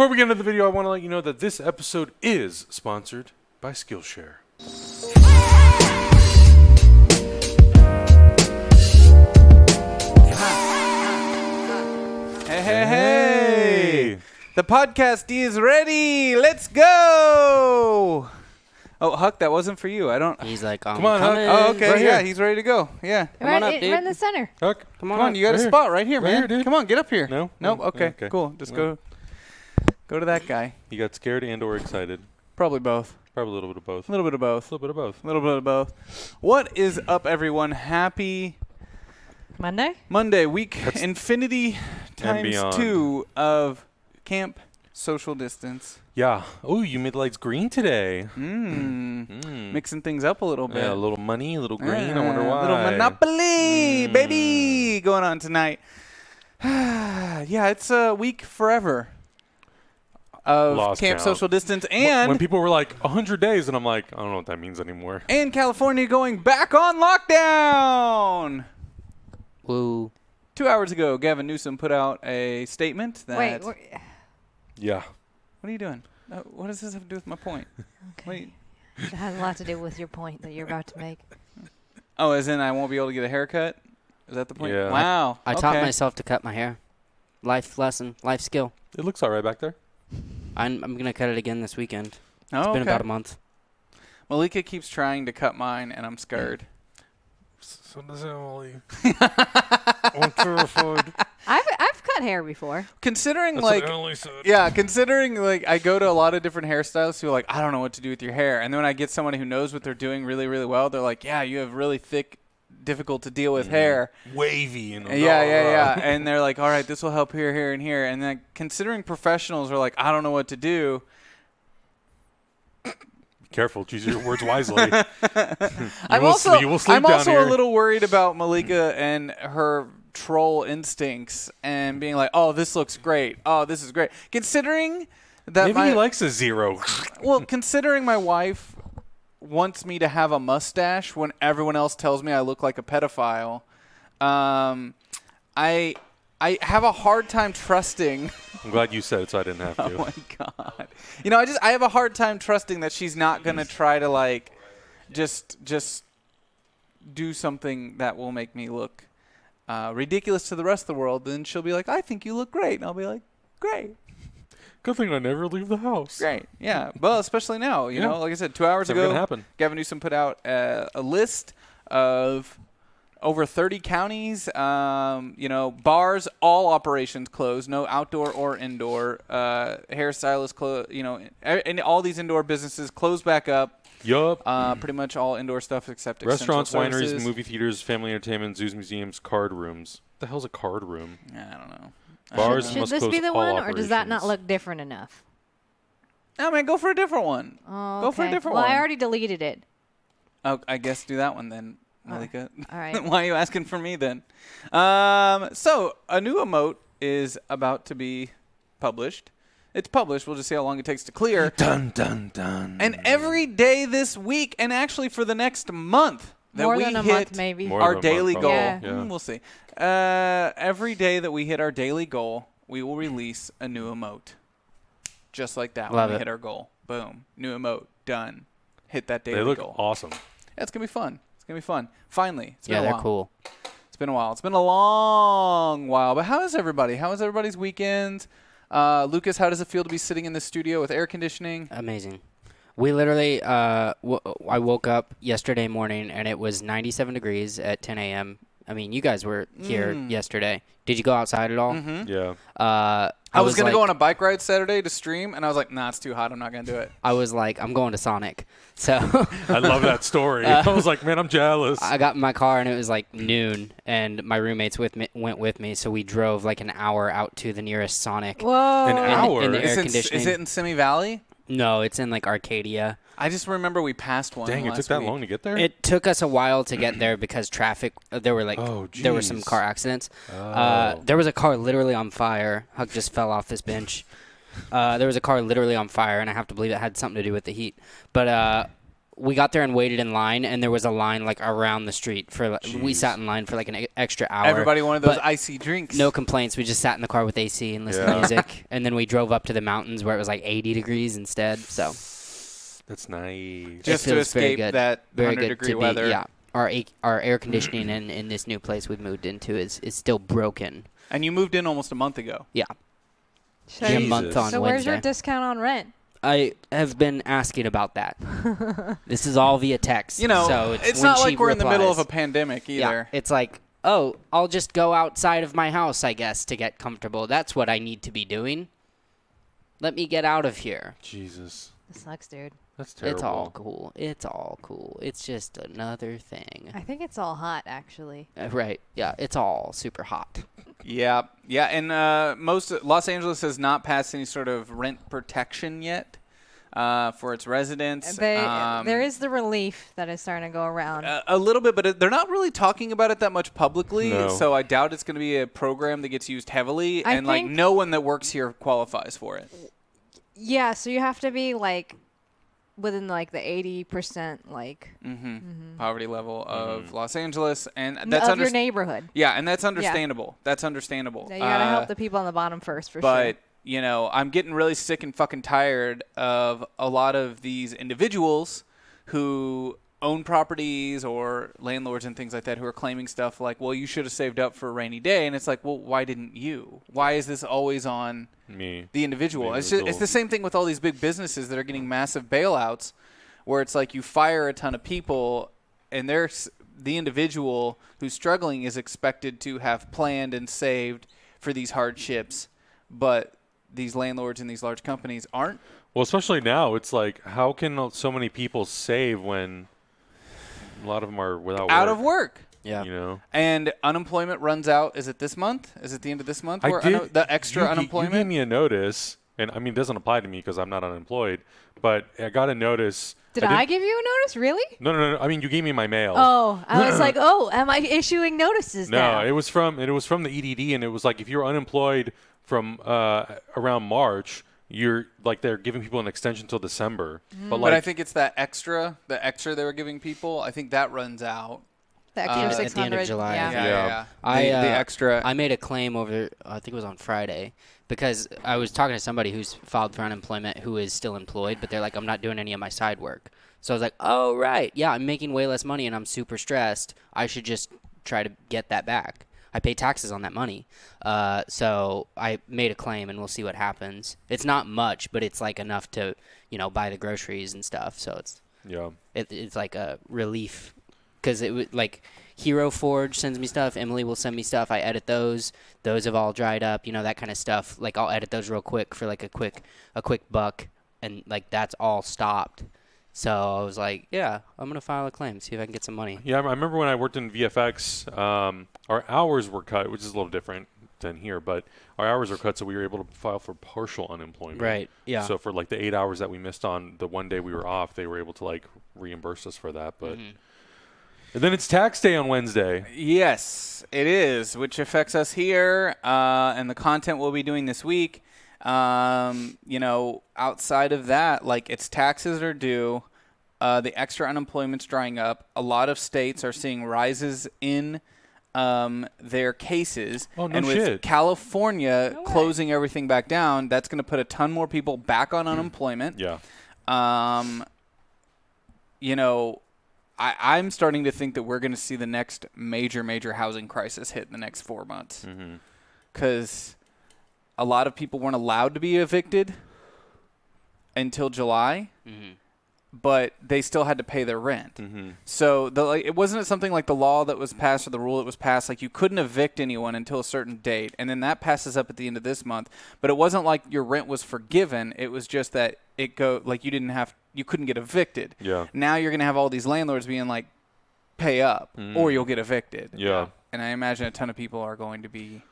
Before we get into the video, I want to let you know that this episode is sponsored by Skillshare. Hey! The podcast is ready. Let's go. Oh, Huck, that wasn't for you. I don't. He's like, Come on, Huck. Oh, okay. Right Yeah, here. he's ready to go. Yeah. Come on up, dude. Right in the center. Huck, Come on, Come on, you got Right a here. spot right here, Right man. here, dude. Come on, get up here. No? Nope. Okay. Okay. Cool. Just No. go to that guy. You got scared and or excited? Probably both. Probably a little bit of both. A little bit of both. A little bit of both. A little bit of both. What is up, everyone? Happy Monday, week infinity times beyond. 2 of camp social distance. Yeah. Oh, you made the lights green today. Mixing things up a little bit. Yeah, a little money, a little green. I wonder why. Little Monopoly, baby, going on tonight. Yeah, it's a week forever of Lost camp count. social distance, and when people were like 100 days, and I'm like, I don't know what that means anymore. and California going back on lockdown. woo. 2 hours ago, Gavin Newsom put out a statement that. Wait. Yeah. What are you doing? What does this have to do with my point? Okay. It has a lot to do with your point that you're about to make. Oh, as in I won't be able to get a haircut? Is that the point? Yeah. Wow. I taught myself to cut my hair. Life lesson, life skill. It looks all right back there. I'm going to cut it again this weekend. Oh, It's been okay. about a month. Malika keeps trying to cut mine, and I'm scared. So does Emily. I'm terrified. I've cut hair before. Considering, That's like, what Emily said. yeah, considering, like, I go to a lot of different hairstylists who are like, I don't know what to do with your hair. And then when I get somebody who knows what they're doing really, really well, they're like, yeah, you have really thick, difficult to deal with hair. Wavy and Yeah. And they're like, all right, this will help here, here, and here. And then considering professionals are like, I don't know what to do. Careful, choose your words wisely. I'm will sleep down also here. a little worried about Malika and her troll instincts and being like, oh, this looks great. Oh, this is great. Considering that Maybe he likes a zero. well, considering my wife wants me to have a mustache when everyone else tells me I look like a pedophile, I have a hard time trusting. I'm glad you said it, so I didn't have to. Oh my god! You know, I have a hard time trusting that she's not gonna try to like, just do something that will make me look ridiculous to the rest of the world. Then she'll be like, "I think you look great," and I'll be like, "Great, Good thing I never leave the house. great, yeah." Well, especially now, you know, like I said, 2 hours It's never ago, gonna happen. Gavin Newsom put out a list of over 30 counties, bars, all operations closed, no outdoor or indoor. Hairstylists closed, and all these indoor businesses closed back up. Yup. Pretty much all indoor stuff except Restaurants, essential wineries, services. movie theaters, family entertainment, zoos, museums, card rooms. What the hell's a card room? I don't know. Bars Should must this close be the all one, or does that not operations. look different enough? No, man, go for a different one. Oh, Go for a okay. different well, one. I already deleted it. Oh, I guess do that one then, Malika. all right. Why are you asking for me then? So a new emote is about to be published. It's published. We'll just see how long it takes to clear. Dun, dun, dun. And every day this week, and actually for the next month, that More we than a hit month, maybe. More our than a month, daily goal. probably. Yeah. We'll see. Every day that we hit our daily goal, we will release a new emote. Just like that. Love when we it. hit our goal. Boom. New emote. Done. Hit that daily They look goal. awesome. Yeah, it's going to be fun. It's going to be fun. Finally. It's been Yeah, a they're while. cool. It's been a while. It's been a long while. But how is everybody? How is everybody's weekend? Lucas, how does it feel to be sitting in the studio with air conditioning? Amazing. We literally, I woke up yesterday morning and it was 97 degrees at 10 a.m. I mean, you guys were here yesterday. Did you go outside at all? Yeah. I was going to go on a bike ride Saturday to stream, and I was like, nah, it's too hot. I'm not going to do it. I was like, I'm going to Sonic. So I love that story. I was like, man, I'm jealous. I got in my car and it was like noon, and my roommates went with me. So we drove like an hour out to the nearest Sonic. Whoa. An hour? In the air Is conditioning. it in Simi Valley? No, it's in like Arcadia. I just remember we passed one. Dang, it last took that week. long to get there? It took us a while to get there because traffic. There were there were some geez. car accidents. Oh. There was a car literally on fire. Huck just fell off this bench. There was a car literally on fire, and I have to believe it had something to do with the heat. But we got there and waited in line, and there was a line like around the street for. We Jeez. sat in line for like an extra hour. Everybody wanted those but icy drinks. No complaints. We just sat in the car with AC and listened to Yeah. music, and then we drove up to the mountains where it was like 80 degrees instead. So That's nice. Just to feels very escape good. that very 100 good degree to be. weather. Yeah, our air conditioning in this new place we've moved into is still broken. And you moved in almost a month ago. Yeah, So, a Jesus. month on so where's Wednesday. your discount on rent? I have been asking about that. This is all via text. You know, so it's when not she like we're in the middle of a replies. pandemic Yeah, either. it's like, oh, I'll just go outside of my house, I guess, to get comfortable. That's what I need to be doing. Let me get out of here. Jesus. This sucks, dude. That's terrible. It's all cool. It's all cool. It's just another thing. I think it's all hot, actually. Right. Yeah, it's all super hot. Yeah, and most Los Angeles has not passed any sort of rent protection yet for its residents. There is the relief that is starting to go around. A little bit, but they're not really talking about it that much publicly. No. So I doubt it's going to be a program that gets used heavily, I and like think- no one that works here qualifies for it. Yeah, so you have to be like within like the 80% like Poverty level of Los Angeles, and of that's your neighborhood. Yeah, and that's understandable. That's understandable. Yeah, you gotta help the people on the bottom first, for But sure. you know, I'm getting really sick and fucking tired of a lot of these individuals who own properties or landlords and things like that who are claiming stuff like, well, you should have saved up for a rainy day. And it's like, well, why didn't you? Why is this always on Me. the individual? The It's individual. the same thing with all these big businesses that are getting massive bailouts where it's like you fire a ton of people and the individual who's struggling is expected to have planned and saved for these hardships, but these landlords and these large companies aren't. Well, especially now, it's like, how can so many people save when a lot of them are without Out work? of work. Yeah. You know? And unemployment runs out. Is it this month? Is it the end of this month? I Where did, the extra you unemployment? gave me a notice, and I mean, it doesn't apply to me because I'm not unemployed, but I got a notice. Did I give you a notice? Really? No. I mean, you gave me my mail. Oh, I was like, oh, am I issuing notices now? No, it was from the EDD, and it was like if you're unemployed from around March, you're like they're giving people an extension till December. But But like, I think it's the extra they were giving people. I think that runs out. The extra at 600. the end of July. Yeah. Yeah. The extra. I made a claim over, I think it was on Friday, because I was talking to somebody who's filed for unemployment who is still employed, but they're like, I'm not doing any of my side work. So I was like, oh, right. Yeah, I'm making way less money and I'm super stressed. I should just try to get that back. I pay taxes on that money. So I made a claim and we'll see what happens. It's not much, but it's like enough to, buy the groceries and stuff. So it's like a relief. Because it would like Hero Forge sends me stuff. Emily will send me stuff. I edit those. Those have all dried up. That kind of stuff. Like I'll edit those real quick for like a quick buck, and like that's all stopped. So I was like, yeah, I'm gonna file a claim, see if I can get some money. yeah, I remember when I worked in VFX, our hours were cut, which is a little different than here, but our hours were cut, so we were able to file for partial unemployment. Right. Yeah. So for like the 8 hours that we missed on the one day we were off, they were able to like reimburse us for that. But and then it's tax day on Wednesday. Yes, it is, which affects us here and the content we'll be doing this week. Outside of that, like it's taxes are due. The extra unemployment's drying up. A lot of states are seeing rises in their cases. Oh, no and with shit. California closing everything back down, that's going to put a ton more people back on unemployment. Yeah. I'm starting to think that we're going to see the next major housing crisis hit in the next 4 months. Because a lot of people weren't allowed to be evicted until July, but they still had to pay their rent. So it wasn't something like the law that was passed or the rule that was passed, like you couldn't evict anyone until a certain date, and then that passes up at the end of this month. But it wasn't like your rent was forgiven. It was just that you couldn't get evicted. Yeah. Now you're going to have all these landlords being like, pay up or you'll get evicted. Yeah. And I imagine a ton of people are going to be.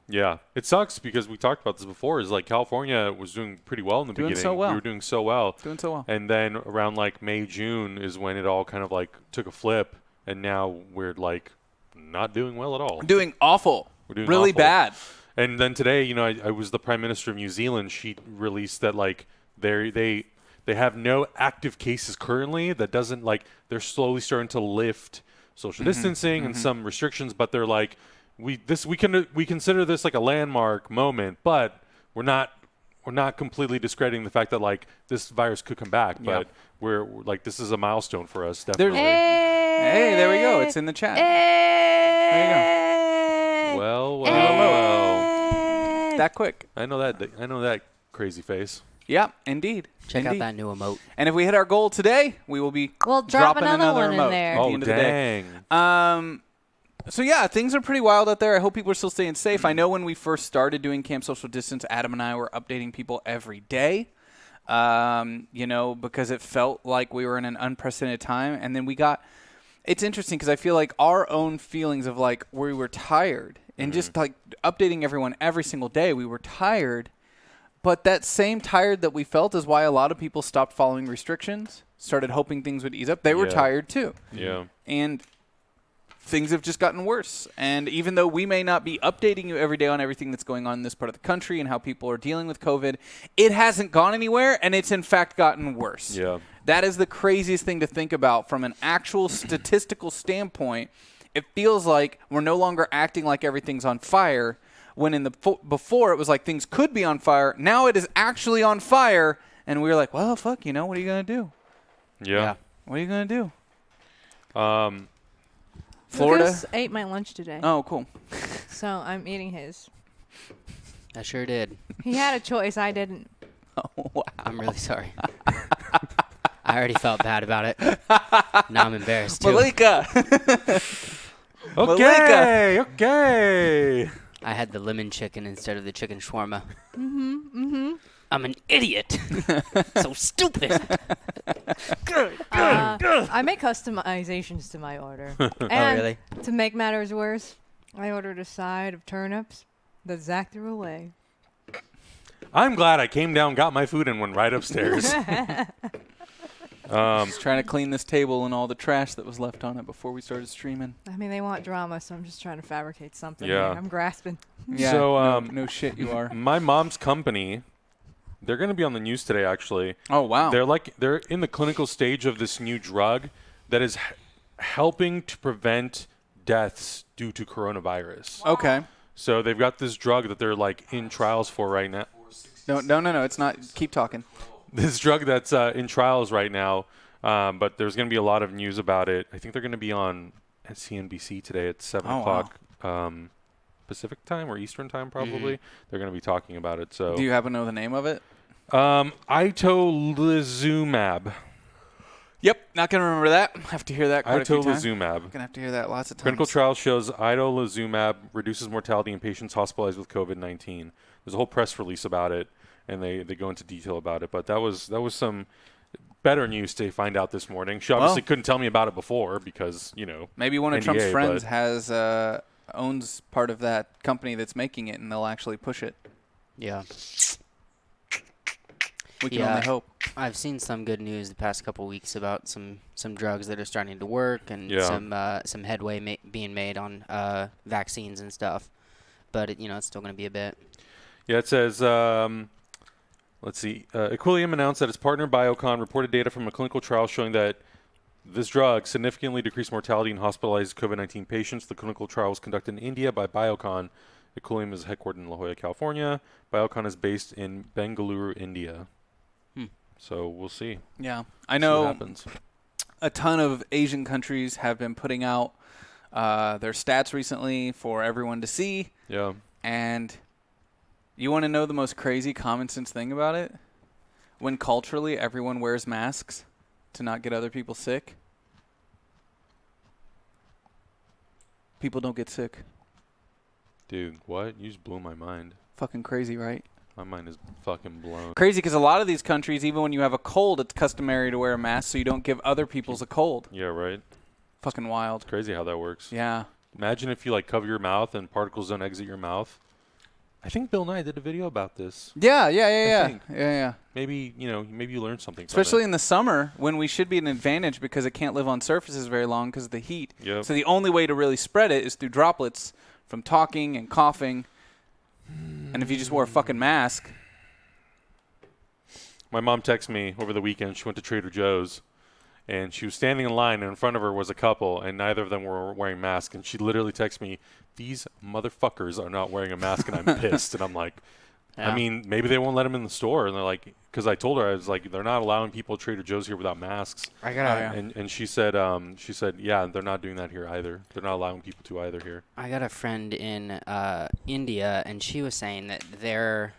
Yeah, it sucks because we talked about this before. Is like California was doing pretty well in the beginning. so well. We were doing so well. Doing so well. And then around like May, June is when it all kind of like took a flip, and now we're like not doing well at all. Doing awful. We're doing really awful. bad. And then today, I was the Prime Minister of New Zealand. She released that like they they have no active cases currently. That doesn't like they're slowly starting to lift social distancing and some restrictions, but they're like we consider this like a landmark moment, but we're not completely discrediting the fact that like this virus could come back, but we're like this is a milestone for us definitely. Hey, there we go. It's in the chat. There you go. Well. That quick. I know that crazy face. Yeah, indeed. Check out that new emote. And if we hit our goal today, we will be We'll drop dropping another one emote in there. at the Oh end of the day. dang. So yeah, things are pretty wild out there. I hope people are still staying safe. I know when we first started doing Camp Social Distance, Adam and I were updating people every day, because it felt like we were in an unprecedented time. And then it's interesting because I feel like our own feelings of like we were tired and just like updating everyone every single day, we were tired. But that same tired that we felt is why a lot of people stopped following restrictions, started hoping things would ease up. They were tired too. Yeah. And things have just gotten worse. And even though we may not be updating you every day on everything that's going on in this part of the country and how people are dealing with COVID, it hasn't gone anywhere, and it's in fact gotten worse. Yeah. That is the craziest thing to think about from an actual statistical standpoint. It feels like we're no longer acting like everything's on fire, when in the before it was like things could be on fire. Now it is actually on fire, and we were like, well, fuck, what are you going to do? Yeah. What are you going to do? Florida Florida ate my lunch today, Oh, cool. so I'm eating his. I sure did. He had a choice. I didn't. Oh, wow. I'm really sorry. I already felt bad about it. Now I'm embarrassed too. Malika. Okay. I had the lemon chicken instead of the chicken shawarma. I'm an idiot. So stupid. I make customizations to my order. And really? to make matters worse, I ordered a side of turnips that Zach threw away. I'm glad I came down, got my food, and went right upstairs. Just trying to clean this table and all the trash that was left on it before we started streaming. I mean, they want drama, so I'm just trying to fabricate something. Yeah. Here. I'm grasping. Yeah. So, no shit, you are. My mom's company, they're going to be on the news today, actually. Oh, wow. They're in the clinical stage of this new drug that is helping to prevent deaths due to coronavirus. Okay. So they've got this drug that they're like in trials for right now. No. It's not. Keep talking. This drug that's in trials right now, but there's going to be a lot of news about it. I think they're going to be on CNBC today at 7 o'clock Pacific time or Eastern time, probably. They're going to be talking about it. So, Do you happen to know the name of it? Itolizumab. Yep. Not going to remember that. Have to hear that quite a few times. Itolizumab. Going to have to hear that lots of times. Clinical trial shows itolizumab reduces mortality in patients hospitalized with COVID-19. There's a whole press release about it, and they go into detail about it. But that was some better news to find out this morning. She obviously couldn't tell me about it before because, Maybe one of NDA, Trump's friends but- owns part of that company that's making it, and they'll actually push it. Yeah. We can only hope. I've seen some good news the past couple weeks about some drugs that are starting to work and some headway being made on vaccines and stuff. But it's still going to be a bit. Yeah, it says, let's see. Equilium announced that its partner Biocon reported data from a clinical trial showing that this drug significantly decreased mortality in hospitalized COVID-19 patients. The clinical trial was conducted in India by Biocon. Equilium is headquartered in La Jolla, California. Biocon is based in Bengaluru, India. So we'll see. Yeah. I See know what happens. a ton of Asian countries have been putting out their stats recently for everyone to see. Yeah. And you want to know the most crazy common sense thing about it? When culturally everyone wears masks to not get other people sick, people don't get sick. Dude, what? You just blew my mind. Fucking crazy, right? My mind is fucking blown. Crazy because a lot of these countries, even when you have a cold, it's customary to wear a mask so you don't give other people's a cold. Yeah, right? Fucking wild. Crazy how that works. Yeah. Imagine if you cover your mouth and particles don't exit your mouth. I think Bill Nye did a video about this. Yeah. think. Yeah. Maybe you learned something Especially from in the summer when we should be an advantage because it can't live on surfaces very long because of the heat. Yep. So the only way to really spread it is through droplets from talking and coughing. And if you just wore a fucking mask, my mom texted me over the weekend. She went to Trader Joe's, and she was standing in line, and in front of her was a couple, and neither of them were wearing masks. And she literally texted me, "These motherfuckers are not wearing a mask," and I'm pissed. And I'm like, I mean, maybe they won't let them in the store. And they're like, because I told her, I was like, they're not allowing people at Trader Joe's here without masks. I got And she said, yeah, they're not doing that here either. They're not allowing people to either here. I got a friend in India, and she was saying that they're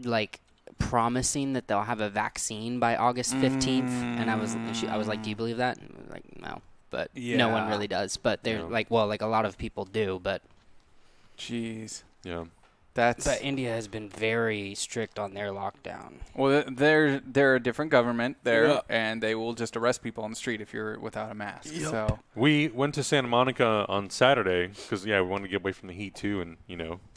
like promising that they'll have a vaccine by August 15th. And I was like, do you believe that? And I was like, no, but no one really does. But they're like, well, like a lot of people do, but. Jeez. Yeah. But India has been very strict on their lockdown. Well, they're a different government there, and they will just arrest people on the street if you're without a mask. Yep. So we went to Santa Monica on Saturday because we wanted to get away from the heat too, and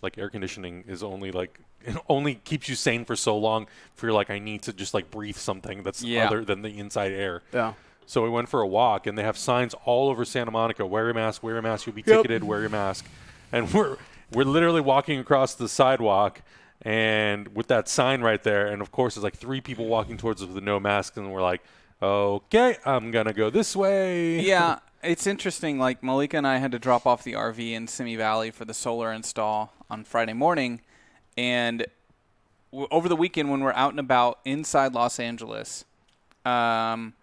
like air conditioning is only like it only keeps you sane for so long. If you're like, I need to just like breathe something that's other than the inside air. Yeah. So we went for a walk, and they have signs all over Santa Monica: wear your mask, you'll be ticketed, wear your mask, and we're literally walking across the sidewalk and with that sign right there. And, of course, there's like 3 people walking towards us with no masks. And we're like, okay, I'm going to go this way. Yeah, it's interesting. Like, Malika and I had to drop off the RV in Simi Valley for the solar install on Friday morning. And over the weekend when we're out and about inside Los Angeles, honestly,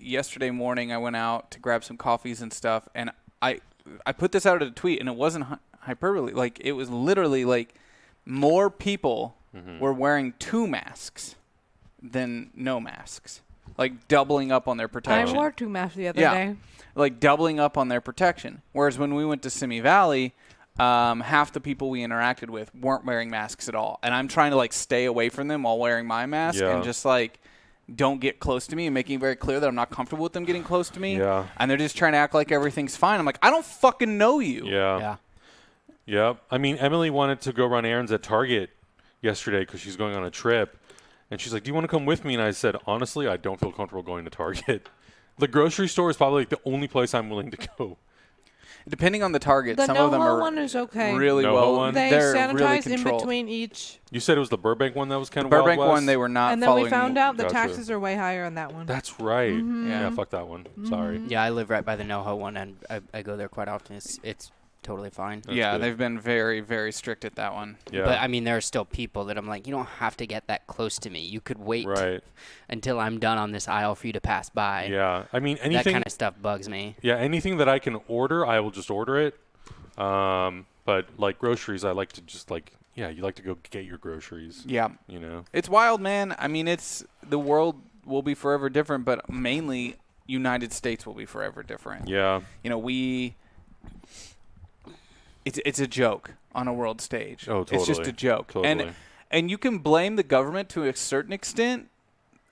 yesterday morning I went out to grab some coffees and stuff. And I put this out at a tweet, and it wasn't hyperbole. Like, it was literally like more people were wearing 2 masks than no masks, like doubling up on their protection. I wore 2 masks the other day. Like doubling up on their protection. Whereas when we went to Simi Valley, half the people we interacted with weren't wearing masks at all. And I'm trying to like stay away from them while wearing my mask and just like don't get close to me and making it very clear that I'm not comfortable with them getting close to me. Yeah. And they're just trying to act like everything's fine. I'm like, I don't fucking know you. Yeah. I mean, Emily wanted to go run errands at Target yesterday because she's going on a trip. And she's like, do you want to come with me? And I said, honestly, I don't feel comfortable going to Target. The grocery store is probably like the only place I'm willing to go. Depending on the Target, The some of them NoHo are one is okay. really NoHo well. one? They They're sanitize really in controlled. between each. You said it was the Burbank one that was kind of Burbank Wild West? one, they were not And then following. we found out the Gotcha. taxes are way higher on that one. That's right. Mm-hmm. Yeah, fuck that one. Sorry. Yeah, I live right by the NoHo one, and I go there quite often. It's totally fine. That's Yeah, good. they've been very, very strict at that one. Yeah. But, I mean, there are still people that I'm like, you don't have to get that close to me. You could wait until I'm done on this aisle for you to pass by. Yeah. I mean, That anything. kind of stuff bugs me. Yeah, anything that I can order, I will just order it. But like groceries, I like to just like, you like to go get your groceries. Yeah. It's wild, man. I mean, the world will be forever different, but mainly United States will be forever different. Yeah. It's a joke on a world stage. Oh, totally. It's just a joke. Totally. And you can blame the government to a certain extent,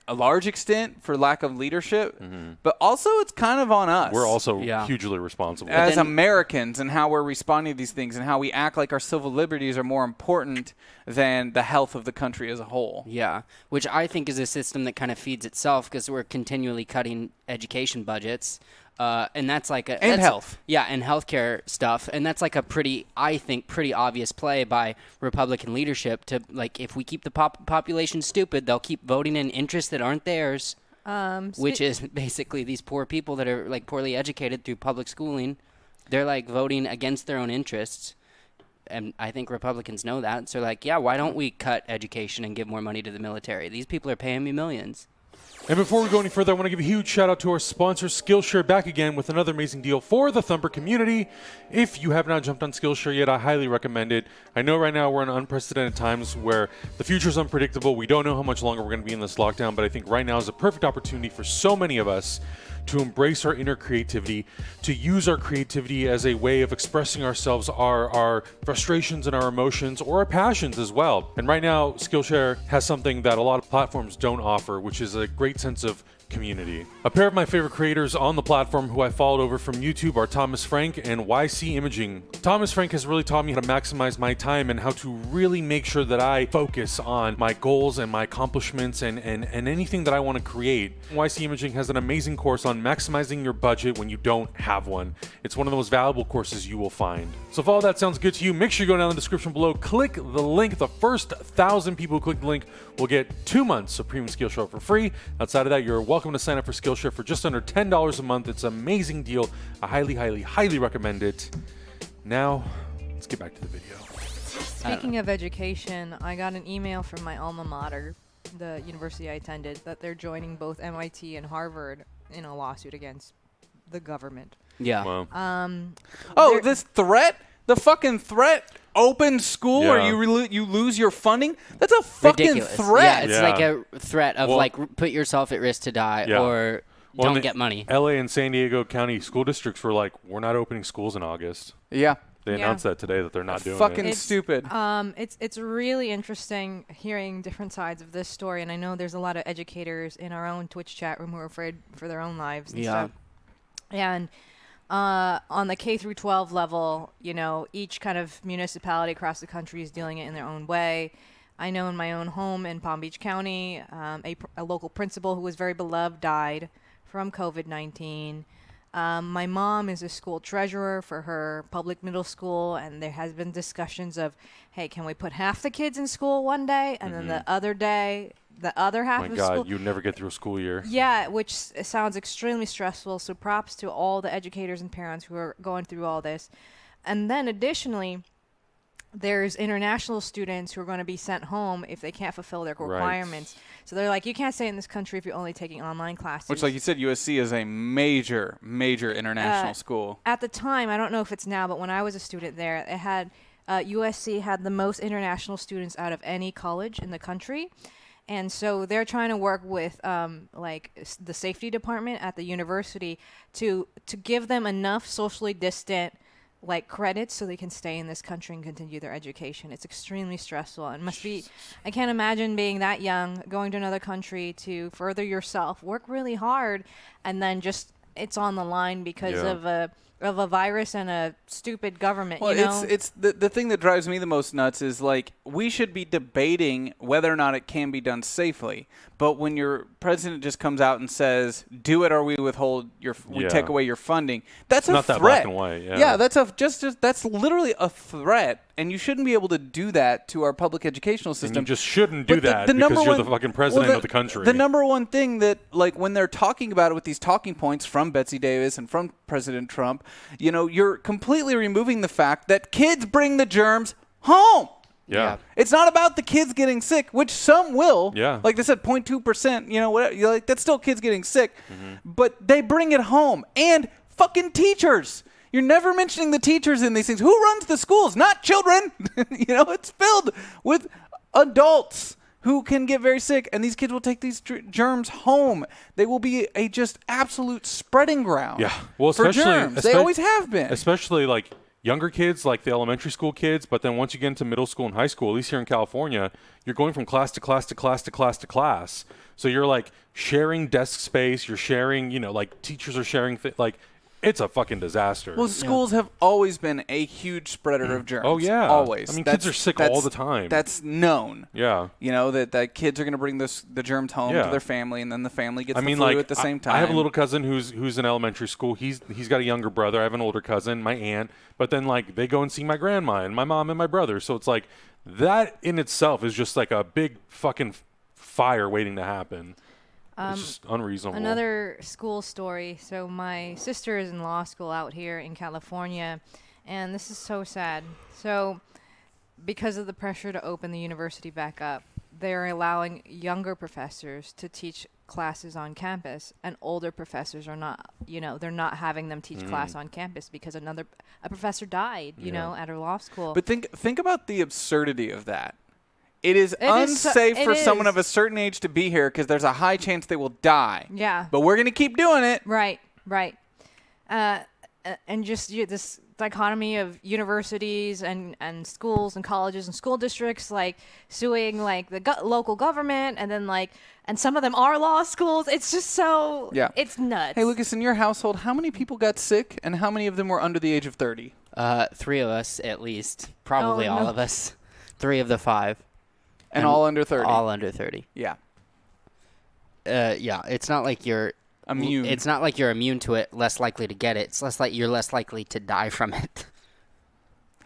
a large extent, for lack of leadership, but also it's kind of on us. We're also Yeah. hugely responsible. as then- Americans and how we're responding to these things and how we act like our civil liberties are more important than the health of the country as a whole. Yeah, which I think is a system that kind of feeds itself because we're continually cutting education budgets. And that's like a... And that's- health. Yeah, and healthcare stuff. And that's like a pretty obvious play by Republican leadership to, like, if we keep the population stupid, they'll keep voting in interests that aren't theirs, which is basically these poor people that are, like, poorly educated through public schooling. They're, like, voting against their own interests. And I think Republicans know that. So, like, yeah, why don't we cut education and give more money to the military? These people are paying me millions. And before we go any further, I want to give a huge shout out to our sponsor, Skillshare, back again with another amazing deal for the Thumper community. If you have not jumped on Skillshare yet, I highly recommend it. I know right now we're in unprecedented times where the future is unpredictable. We don't know how much longer we're going to be in this lockdown, but I think right now is a perfect opportunity for so many of us to embrace our inner creativity, to use our creativity as a way of expressing ourselves, our frustrations and our emotions, or our passions as well. And right now, Skillshare has something that a lot of platforms don't offer, which is a great sense of community. A pair of my favorite creators on the platform who I followed over from YouTube are Thomas Frank and YC Imaging. Thomas Frank has really taught me how to maximize my time and how to really make sure that I focus on my goals and my accomplishments and anything that I want to create. YC Imaging has an amazing course on maximizing your budget when you don't have one. It's one of the most valuable courses you will find. So if all that sounds good to you, make sure you go down in the description below, click the link. The first 1,000 people who click the link will get 2 months of premium Skillshare for free. Outside of that, you're welcome to sign up for Skillshare for just under $10 a month. It's an amazing deal. I highly recommend it. Now, let's get back to the video. Speaking of education, I got an email from my alma mater, the university I attended, that they're joining both MIT and Harvard in a lawsuit against the government. Yeah. Wow. Oh, this threat? The fucking threat? Open school or Yeah. you lose your funding? That's a fucking Ridiculous. threat. Yeah, it's Yeah. like a threat of Well- put yourself at risk to die Yeah. or Well, don't get money. LA and San Diego County school districts were like, we're not opening schools in August. Yeah. They Yeah. announced that today that they're not doing Fucking it. It's- stupid. It's really interesting hearing different sides of this story, and I know there's a lot of educators in our own Twitch chat room who are afraid for their own lives and Yeah. stuff. And on the K through 12 level, you know, each kind of municipality across the country is dealing it in their own way. I know in my own home in Palm Beach County, a local principal who was very beloved died from COVID-19. My mom is a school treasurer for her public middle school, and there has been discussions of, hey, can we put half the kids in school one day, and then the other day, the other half My of God, school? you'd never get through a school year. Yeah, which sounds extremely stressful. So props to all the educators and parents who are going through all this. And then additionally, there's international students who are going to be sent home if they can't fulfill their requirements. So they're like, you can't stay in this country if you're only taking online classes. Which, like you said, USC is a major international school. At the time, I don't know if it's now, but when I was a student there, it had USC had the most international students out of any college in the country. And so they're trying to work with the safety department at the university to give them enough socially distant credits so they can stay in this country and continue their education. It's extremely stressful and must be. I can't imagine being that young, going to another country to further yourself, work really hard, and then just it's on the line because of a virus and a stupid government. Well, you know? it's the thing that drives me the most nuts is we should be debating whether or not it can be done safely. But when your president just comes out and says, "Do it or we withhold we take away your funding," that's a not threat. that black and white. Yeah, that's that's literally a threat, and you shouldn't be able to do that to our public educational system. And you just shouldn't do But that because you're the fucking president of the country. The number one thing that, when they're talking about it with these talking points from Betsy Davis and from President Trump, you're completely removing the fact that kids bring the germs home. Yeah. It's not about the kids getting sick, which some will. Yeah. Like they said, 0.2%, whatever. That's still kids getting sick. But they bring it home. And fucking teachers. You're never mentioning the teachers in these things. Who runs the schools? Not children. It's filled with adults who can get very sick. And these kids will take these germs home. They will be a just absolute spreading ground Well, for especially germs. They always have been. Especially younger kids, like the elementary school kids, but then once you get into middle school and high school, at least here in California, you're going from class to class to class to class to class. So you're sharing desk space, you're sharing, teachers are sharing it's a fucking disaster. Well, schools have always been a huge spreader of germs. Oh, yeah. Always. I mean, kids are sick all the time. That's known. Yeah. That kids are going to bring the germs home to their family, and then the family gets the flu at the same time. I have a little cousin who's in elementary school. He's got a younger brother. I have an older cousin, my aunt. But then, they go and see my grandma and my mom and my brother. So it's that in itself is just a big fucking fire waiting to happen. It's just unreasonable. Another school story. So my sister is in law school out here in California, and this is so sad. So because of the pressure to open the university back up, they're allowing younger professors to teach classes on campus, and older professors are not, they're not having them teach class on campus because a professor died, at her law school. But think about the absurdity of that. It is unsafe for someone of a certain age to be here because there's a high chance they will die. Yeah. But we're going to keep doing it. Right. And just this dichotomy of universities and schools and colleges and school districts like suing like the local government, and then like, and some of them are law schools. It's just so, it's nuts. Hey, Lucas, in your household, how many people got sick, and how many of them were under the age of 30? 3 of us at least, probably all of us. 3 of the 5. And all under 30. All under 30. Yeah. Yeah, it's not like you're immune. It's not like you're immune to it, less likely to get it. It's less like you're less likely to die from it.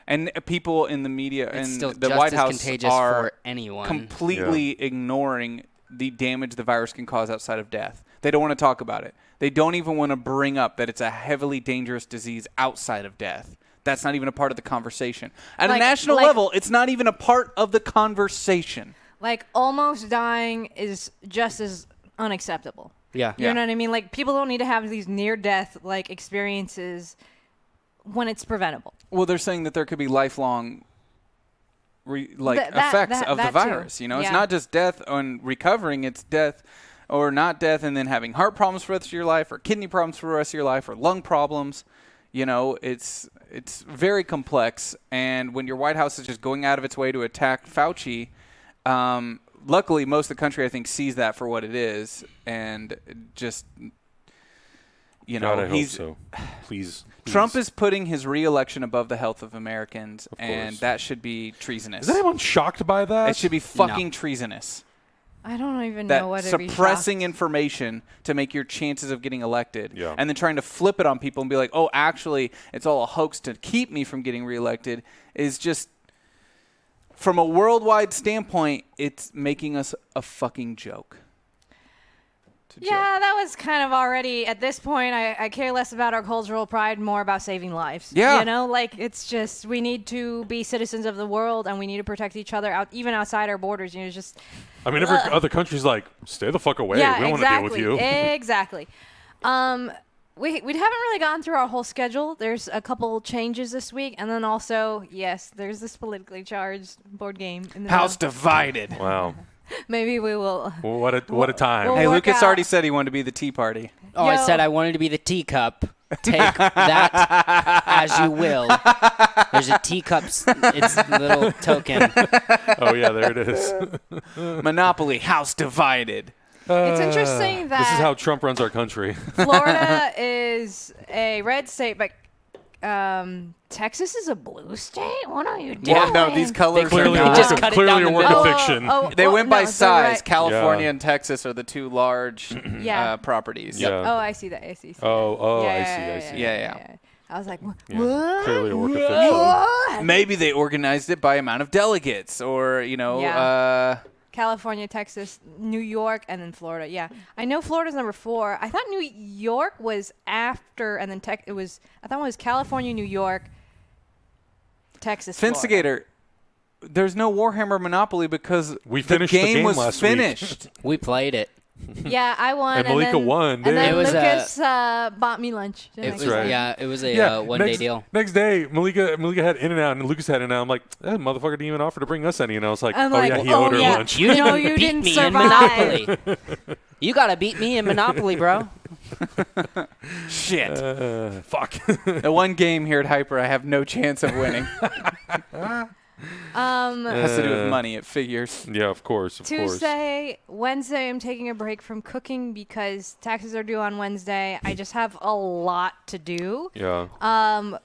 And people in the media It's and still the just White as House contagious are for anyone. completely ignoring the damage the virus can cause outside of death. They don't want to talk about it. They don't even want to bring up that it's a heavily dangerous disease outside of death. That's not even a part of the conversation. At a national level, it's not even a part of the conversation. Like, almost dying is just as unacceptable. Yeah. You know what I mean? Like, people don't need to have these near-death like experiences when it's preventable. Well, they're saying that there could be lifelong effects of the virus. Too. You know, it's not just death and recovering; it's death or not death, and then having heart problems for the rest of your life, or kidney problems for the rest of your life, or lung problems. You know, it's very complex. And when your White House is just going out of its way to attack Fauci, luckily most of the country, I think, sees that for what it is, and just, you know, God, I hope so. Please. Trump is putting his re-election above the health of Americans, and that should be treasonous. Is anyone shocked by that? It should be fucking treasonous. I don't even know what it is. Suppressing information to make your chances of getting elected, Yeah. and then trying to flip it on people and be like, oh, actually, it's all a hoax to keep me from getting reelected, is just, from a worldwide standpoint, it's making us a fucking joke. Yeah, that was kind of already, at this point, I care less about our cultural pride, more about saving lives. Yeah. You know, like, it's just, we need to be citizens of the world, and we need to protect each other, even outside our borders. You know, just... I mean, every other country's like, stay the fuck away. Yeah, we don't want to deal with you. Exactly. We haven't really gone through our whole schedule. There's a couple changes this week, and then also, yes, there's this politically charged board game in the House middle. divided. Wow. Maybe we will. Well, what a time. We'll Hey, work Lucas out. already said he wanted to be the Tea Party. Oh, I Yo. said I wanted to be the teacup. Take that as you will. There's a teacup's its little token. Oh, yeah, there it is. Monopoly, House divided. It's interesting that This is how Trump runs our country. Florida is a red state, but Texas is a blue state? What are you doing? Well, no, these colors Clearly, are a not. just work cut of, it clearly down a the work middle. of fiction. They went by no, so size. right. California Yeah. and Texas are the two large properties. Yeah. Oh, I see that. I see. Oh, Yeah, I yeah, see, yeah, I see. Yeah. I was like, what? Yeah, clearly a work of fiction. What? Maybe they organized it by amount of delegates, or California, Texas, New York, and then Florida. Yeah, I know Florida's number 4. I thought New York was after, and then I thought it was California, New York, Texas, Florida. Finstigator. There's no Warhammer Monopoly because We the finished the game game was last week. finished. We played it. Yeah, I won. And Malika then, won, And dude. then It was Lucas bought me lunch. It was, right. Yeah, it was a one-day deal. Next day, Malika had In-N-Out, and Lucas had In-N-Out. I'm like, that motherfucker didn't even offer to bring us any. And I was like, I'm like, he owed her yeah. lunch. You No, didn't you beat didn't me survive. in Monopoly. You gotta beat me in Monopoly, bro. Shit. Fuck. The one game here at Hyper, I have no chance of winning. Has to do with money. It figures. Yeah, of course. Tuesday, Wednesday, I'm taking a break from cooking because taxes are due on Wednesday. I just have a lot to do. Yeah.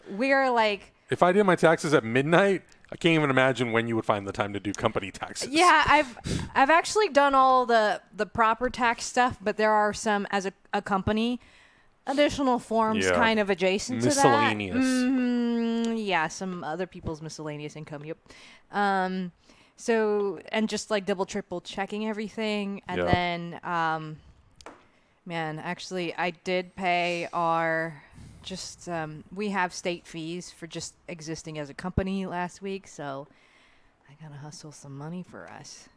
We're like, If I did my taxes at midnight, I can't even imagine when you would find the time to do company taxes. yeah, I've actually done all the proper tax stuff, but there are some as a company additional forms Yeah. kind of adjacent to that. Miscellaneous. Yeah, some other people's miscellaneous income. Yep. So, and just like double, triple checking everything. And Yeah. then, man, actually, I did pay our we have state fees for just existing as a company last week. So I got to hustle some money for us.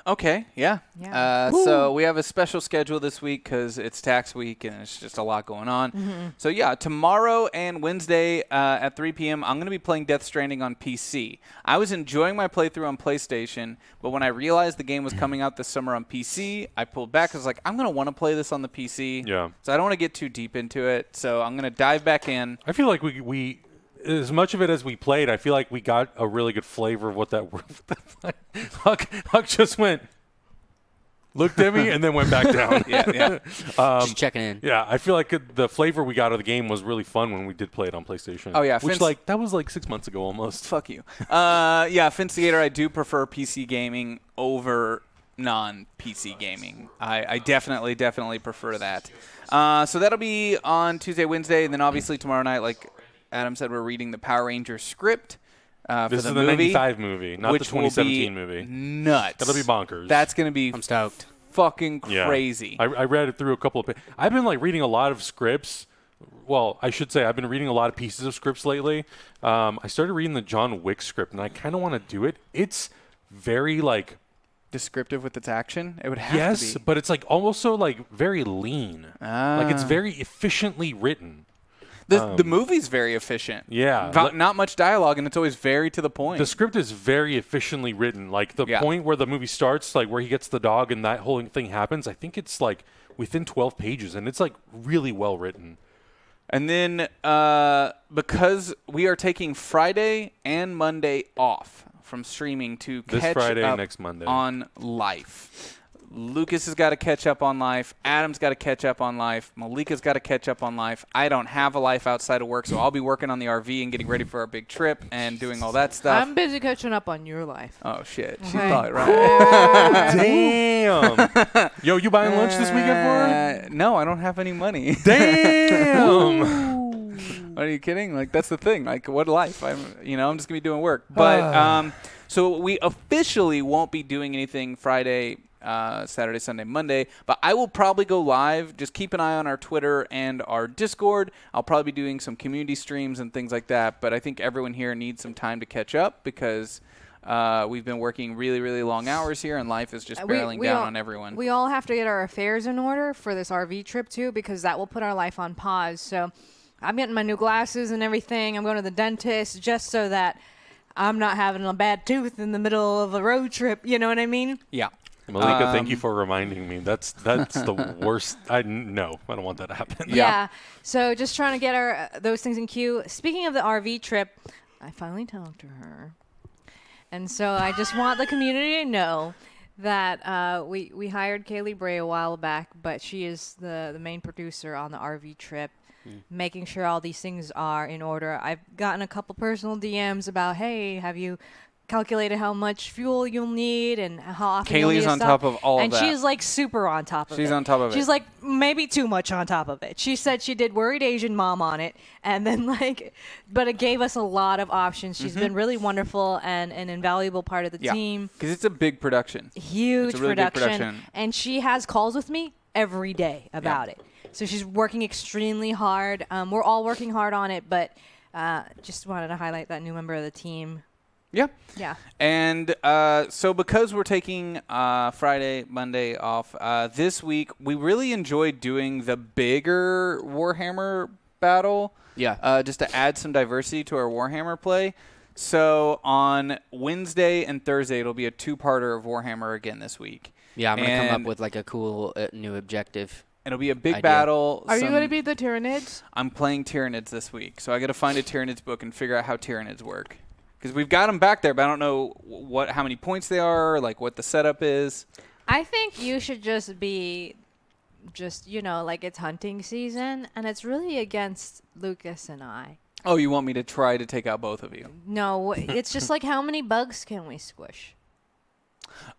Okay, yeah. Yeah. So we have a special schedule this week because it's tax week and it's just a lot going on. So yeah, tomorrow and Wednesday at 3 p.m. I'm going to be playing Death Stranding on PC. I was enjoying my playthrough on PlayStation, but when I realized the game was coming out this summer on PC, I pulled back. I was like, I'm going to want to play this on the PC. Yeah. So I don't want to get too deep into it. So I'm going to dive back in. I feel like we as much of it as we played, I feel like we got a really good flavor of what that word. Huck just looked at me and then went back down. Yeah. Just checking in. Yeah, I feel like the flavor we got of the game was really fun when we did play it on PlayStation. Oh, yeah. Which, that was 6 months ago almost. Fuck you. Yeah, Finstigator, I do prefer PC gaming over non-PC gaming. I definitely prefer that. So that'll be on Tuesday, Wednesday, and then obviously tomorrow night, like Adam said, we're reading the Power Rangers script for This the is movie. the 95 movie, not the which will 2017 be movie. Nuts. That'll be bonkers. That's going to be I'm stoked. fucking Yeah. crazy. I read it through a couple of I've been reading a lot of scripts. Well, I should say I've been reading a lot of pieces of scripts lately. I started reading the John Wick script, and I kind of want to do it. It's very Descriptive with its action? It would have yes, to be. but it's also very lean. It's very efficiently written. The movie's very efficient. Yeah. Not much dialogue, and it's always very to the point. The script is very efficiently written. The Yeah. point where the movie starts, where he gets the dog and that whole thing happens, I think it's within 12 pages, and it's really well written. And then because we are taking Friday and Monday off from streaming to This catch Friday, up next Monday. on Life. Lucas has got to catch up on Life. Adam's got to catch up on Life. Malika's got to catch up on Life. I don't have a life outside of work, so I'll be working on the RV and getting ready for our big trip and doing all that stuff. I'm busy catching up on your life. Oh, shit. She's Okay. probably right. Damn. Yo, you buying lunch this weekend for her? No, I don't have any money. Damn. Are you kidding? That's the thing. What life? I'm just gonna be doing work. But so we officially won't be doing anything Friday, Saturday, Sunday, Monday. But I will probably go live. Just keep an eye on our Twitter and our Discord. I'll probably be doing some community streams and things like that. But I think everyone here needs some time to catch up because we've been working really, really long hours here, and life is just barreling down on everyone. We all have to get our affairs in order for this RV trip too, because that will put our life on pause. So I'm getting my new glasses and everything. I'm going to the dentist just so that I'm not having a bad tooth in the middle of a road trip. You know what I mean? Yeah. Malika, thank you for reminding me. That's the worst. I don't want that to happen. Yeah. So just trying to get those things in queue. Speaking of the RV trip, I finally talked to her. And so I just want the community to know that we hired Kaylee Bray a while back, but she is the main producer on the RV trip, making sure all these things are in order. I've gotten a couple personal DMs about, hey, have you calculated how much fuel you'll need and how often you'll need Kaylee's to on stop? top of all of and that. she's super on top of it. She's on top of it. She's maybe too much on top of it. She said she did Worried Asian Mom on it, and then but it gave us a lot of options. She's been really wonderful and an invaluable part of the team. Because it's a big production. Huge It's a really big production. production. And she has calls with me every day about it. So she's working extremely hard. We're all working hard on it, but just wanted to highlight that new member of the team. Yeah. Yeah. And so because we're taking Friday, Monday off, this week we really enjoyed doing the bigger Warhammer battle. Yeah. Just to add some diversity to our Warhammer play. So on Wednesday and Thursday, it'll be a two-parter of Warhammer again this week. Yeah, I'm going to come And up with a cool new objective. It'll be a big idea. battle. Are you going to be the Tyranids? I'm playing Tyranids this week, so I got to find a Tyranids book and figure out how Tyranids work. Because we've got them back there, but I don't know how many points they are, what the setup is. I think you should just be it's hunting season, and it's really against Lucas and I. Oh, you want me to try to take out both of you? No, it's just how many bugs can we squish?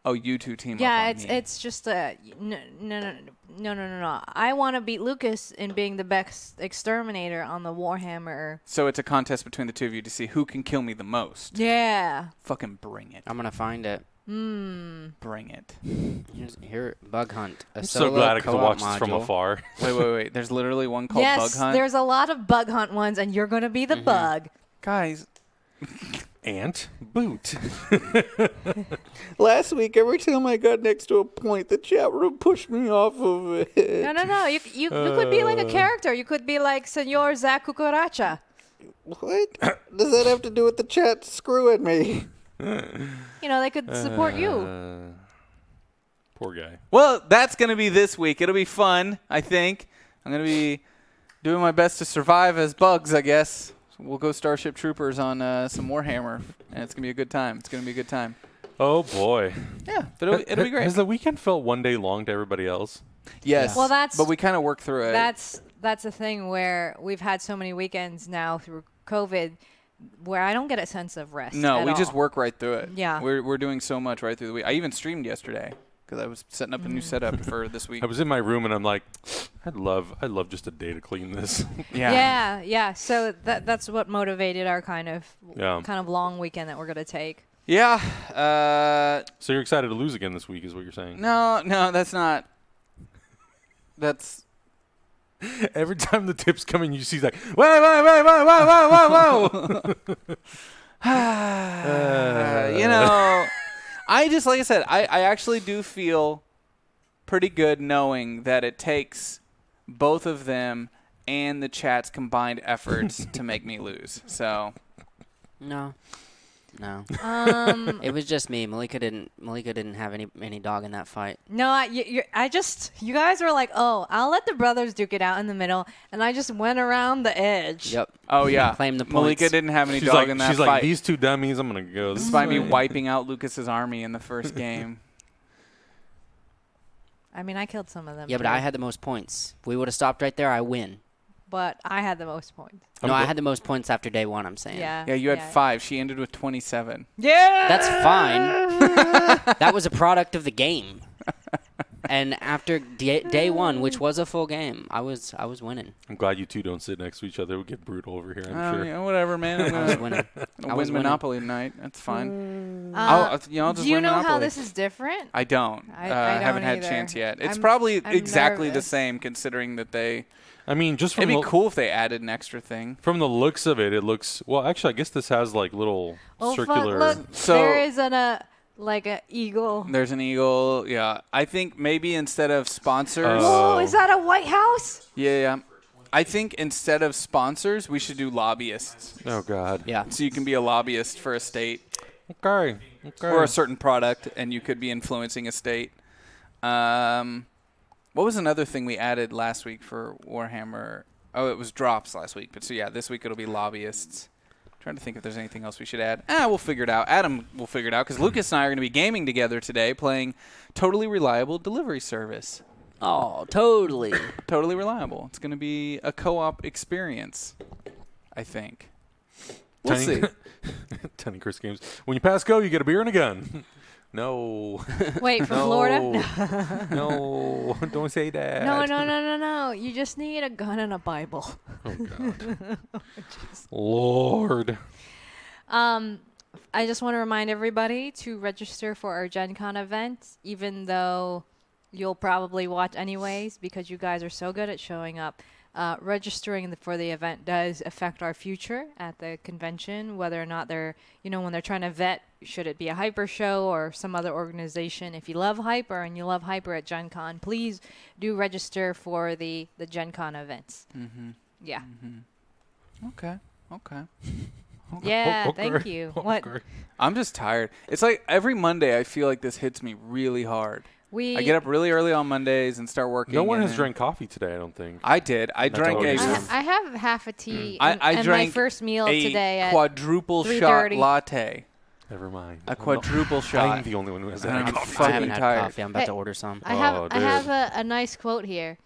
Oh, you two team up Yeah, on it's me. it's just a no. I want to beat Lucas in being the best exterminator on the Warhammer. So it's a contest between the two of you to see who can kill me the most. Yeah. Fucking bring it. I'm going to find it. Bring it. Here, Bug Hunt. I'm so glad I can watch this from afar. Wait. There's literally one called Yes, Bug Hunt. there's a lot of bug hunt ones, and you're going to be the bug. Guys, Ant boot. Last week, every time I got next to a point, the chat room pushed me off of it. No. You could be like a character. You could be like Senor Zach Cucaracha. What does that have to do with the chat screwing me? You know, they could support you. Poor guy. Well, that's going to be this week. It'll be fun, I think. I'm going to be doing my best to survive as bugs, I guess. We'll go Starship Troopers on some Warhammer, and it's going to be a good time. It's going to be a good time. Oh, boy. Yeah, but it'll be great. Has the weekend felt one day long to everybody else? Yes. Well, but we kind of work through it. That's the thing where we've had so many weekends now through COVID where I don't get a sense of rest. No, at we all. just work right through it. Yeah. We're doing so much right through the week. I even streamed yesterday because I was setting up a new setup for this week. I was in my room and I'm like, I'd love just a day to clean this. Yeah. So that's what motivated our kind of long weekend that we're gonna take. Yeah. So you're excited to lose again this week, is what you're saying? No, that's not. That's. Every time the tips come in, you see like, whoa. You know, I just, like I said, I actually do feel pretty good knowing that it takes both of them and the chat's combined efforts to make me lose. So. No. It was just me. Malika didn't have any dog in that fight. No, you guys were like, oh, I'll let the brothers duke it out in the middle, and I just went around the edge. Yep. Oh yeah. Claim the points. Malika didn't have any she's dog like, in that she's fight. like, these two dummies, I'm gonna go. Despite me wiping out Lucas's army in the first game. I mean, I killed some of them. Yeah, but I had the most points. If we would have stopped right there, I win. But I had the most points. No, I had the most points after day one, I'm saying. Yeah. Yeah, you had 5. She ended with 27. Yeah. That's fine. That was a product of the game. And after day one, which was a full game, I was winning. I'm glad you two don't sit next to each other. It would get brutal over here, I'm sure. Yeah, whatever, man. I'm I was gonna winning. win Monopoly tonight. That's fine. Uh, I'll just do you win know Monopoly. how this is different? I don't. I haven't don't had either. chance yet. It's I'm probably exactly the nervous. same, considering that they. I mean, just from It'd be the, cool if they added an extra thing. from the looks of it, it looks well. Actually, I guess this has like little circular. Fuck, look, So- there is like an eagle. There's an eagle. Yeah, I think maybe instead of sponsors. Whoa, is that a White House? Yeah. I think instead of sponsors, we should do lobbyists. Oh God. Yeah. So you can be a lobbyist for a state Okay. or a certain product, and you could be influencing a state. What was another thing we added last week for Warhammer? Oh, it was drops last week. But so yeah, this week it'll be lobbyists. Trying to think if there's anything else we should add. We'll figure it out. Adam will figure it out because Lucas and I are going to be gaming together today, playing Totally Reliable Delivery Service. Oh, totally. Totally reliable. It's going to be a co-op experience, I think. We'll see. Tiny Chris games. When you pass go, you get a beer and a gun. No. Wait, from No. Florida? No. Don't say that. No. You just need a gun and a Bible. Oh God. Lord. I just want to remind everybody to register for our GenCon event, even though you'll probably watch anyways because you guys are so good at showing up. Registering for the event does affect our future at the convention, whether or not they're, when they're trying to vet, should it be a Hyper show or some other organization. If you love Hyper and you love Hyper at GenCon, please do register for the GenCon events. Mm-hmm. Yeah. Mm-hmm. Okay. Yeah, Okay. thank you. What? Okay. I'm just tired. It's like every Monday I feel like this hits me really hard. I get up really early on Mondays and start working. No one has then- drank coffee today, I don't think. I did. I That's drank all a you said. I have half a tea I and drank my first meal a today at quadruple shot 3:30. latte. Never mind. A quadruple shot. I'm the only one who has And that. I'm coffee. I fucking haven't had tired. coffee. I'm about to order some. I have Oh, I have dude. a nice quote here.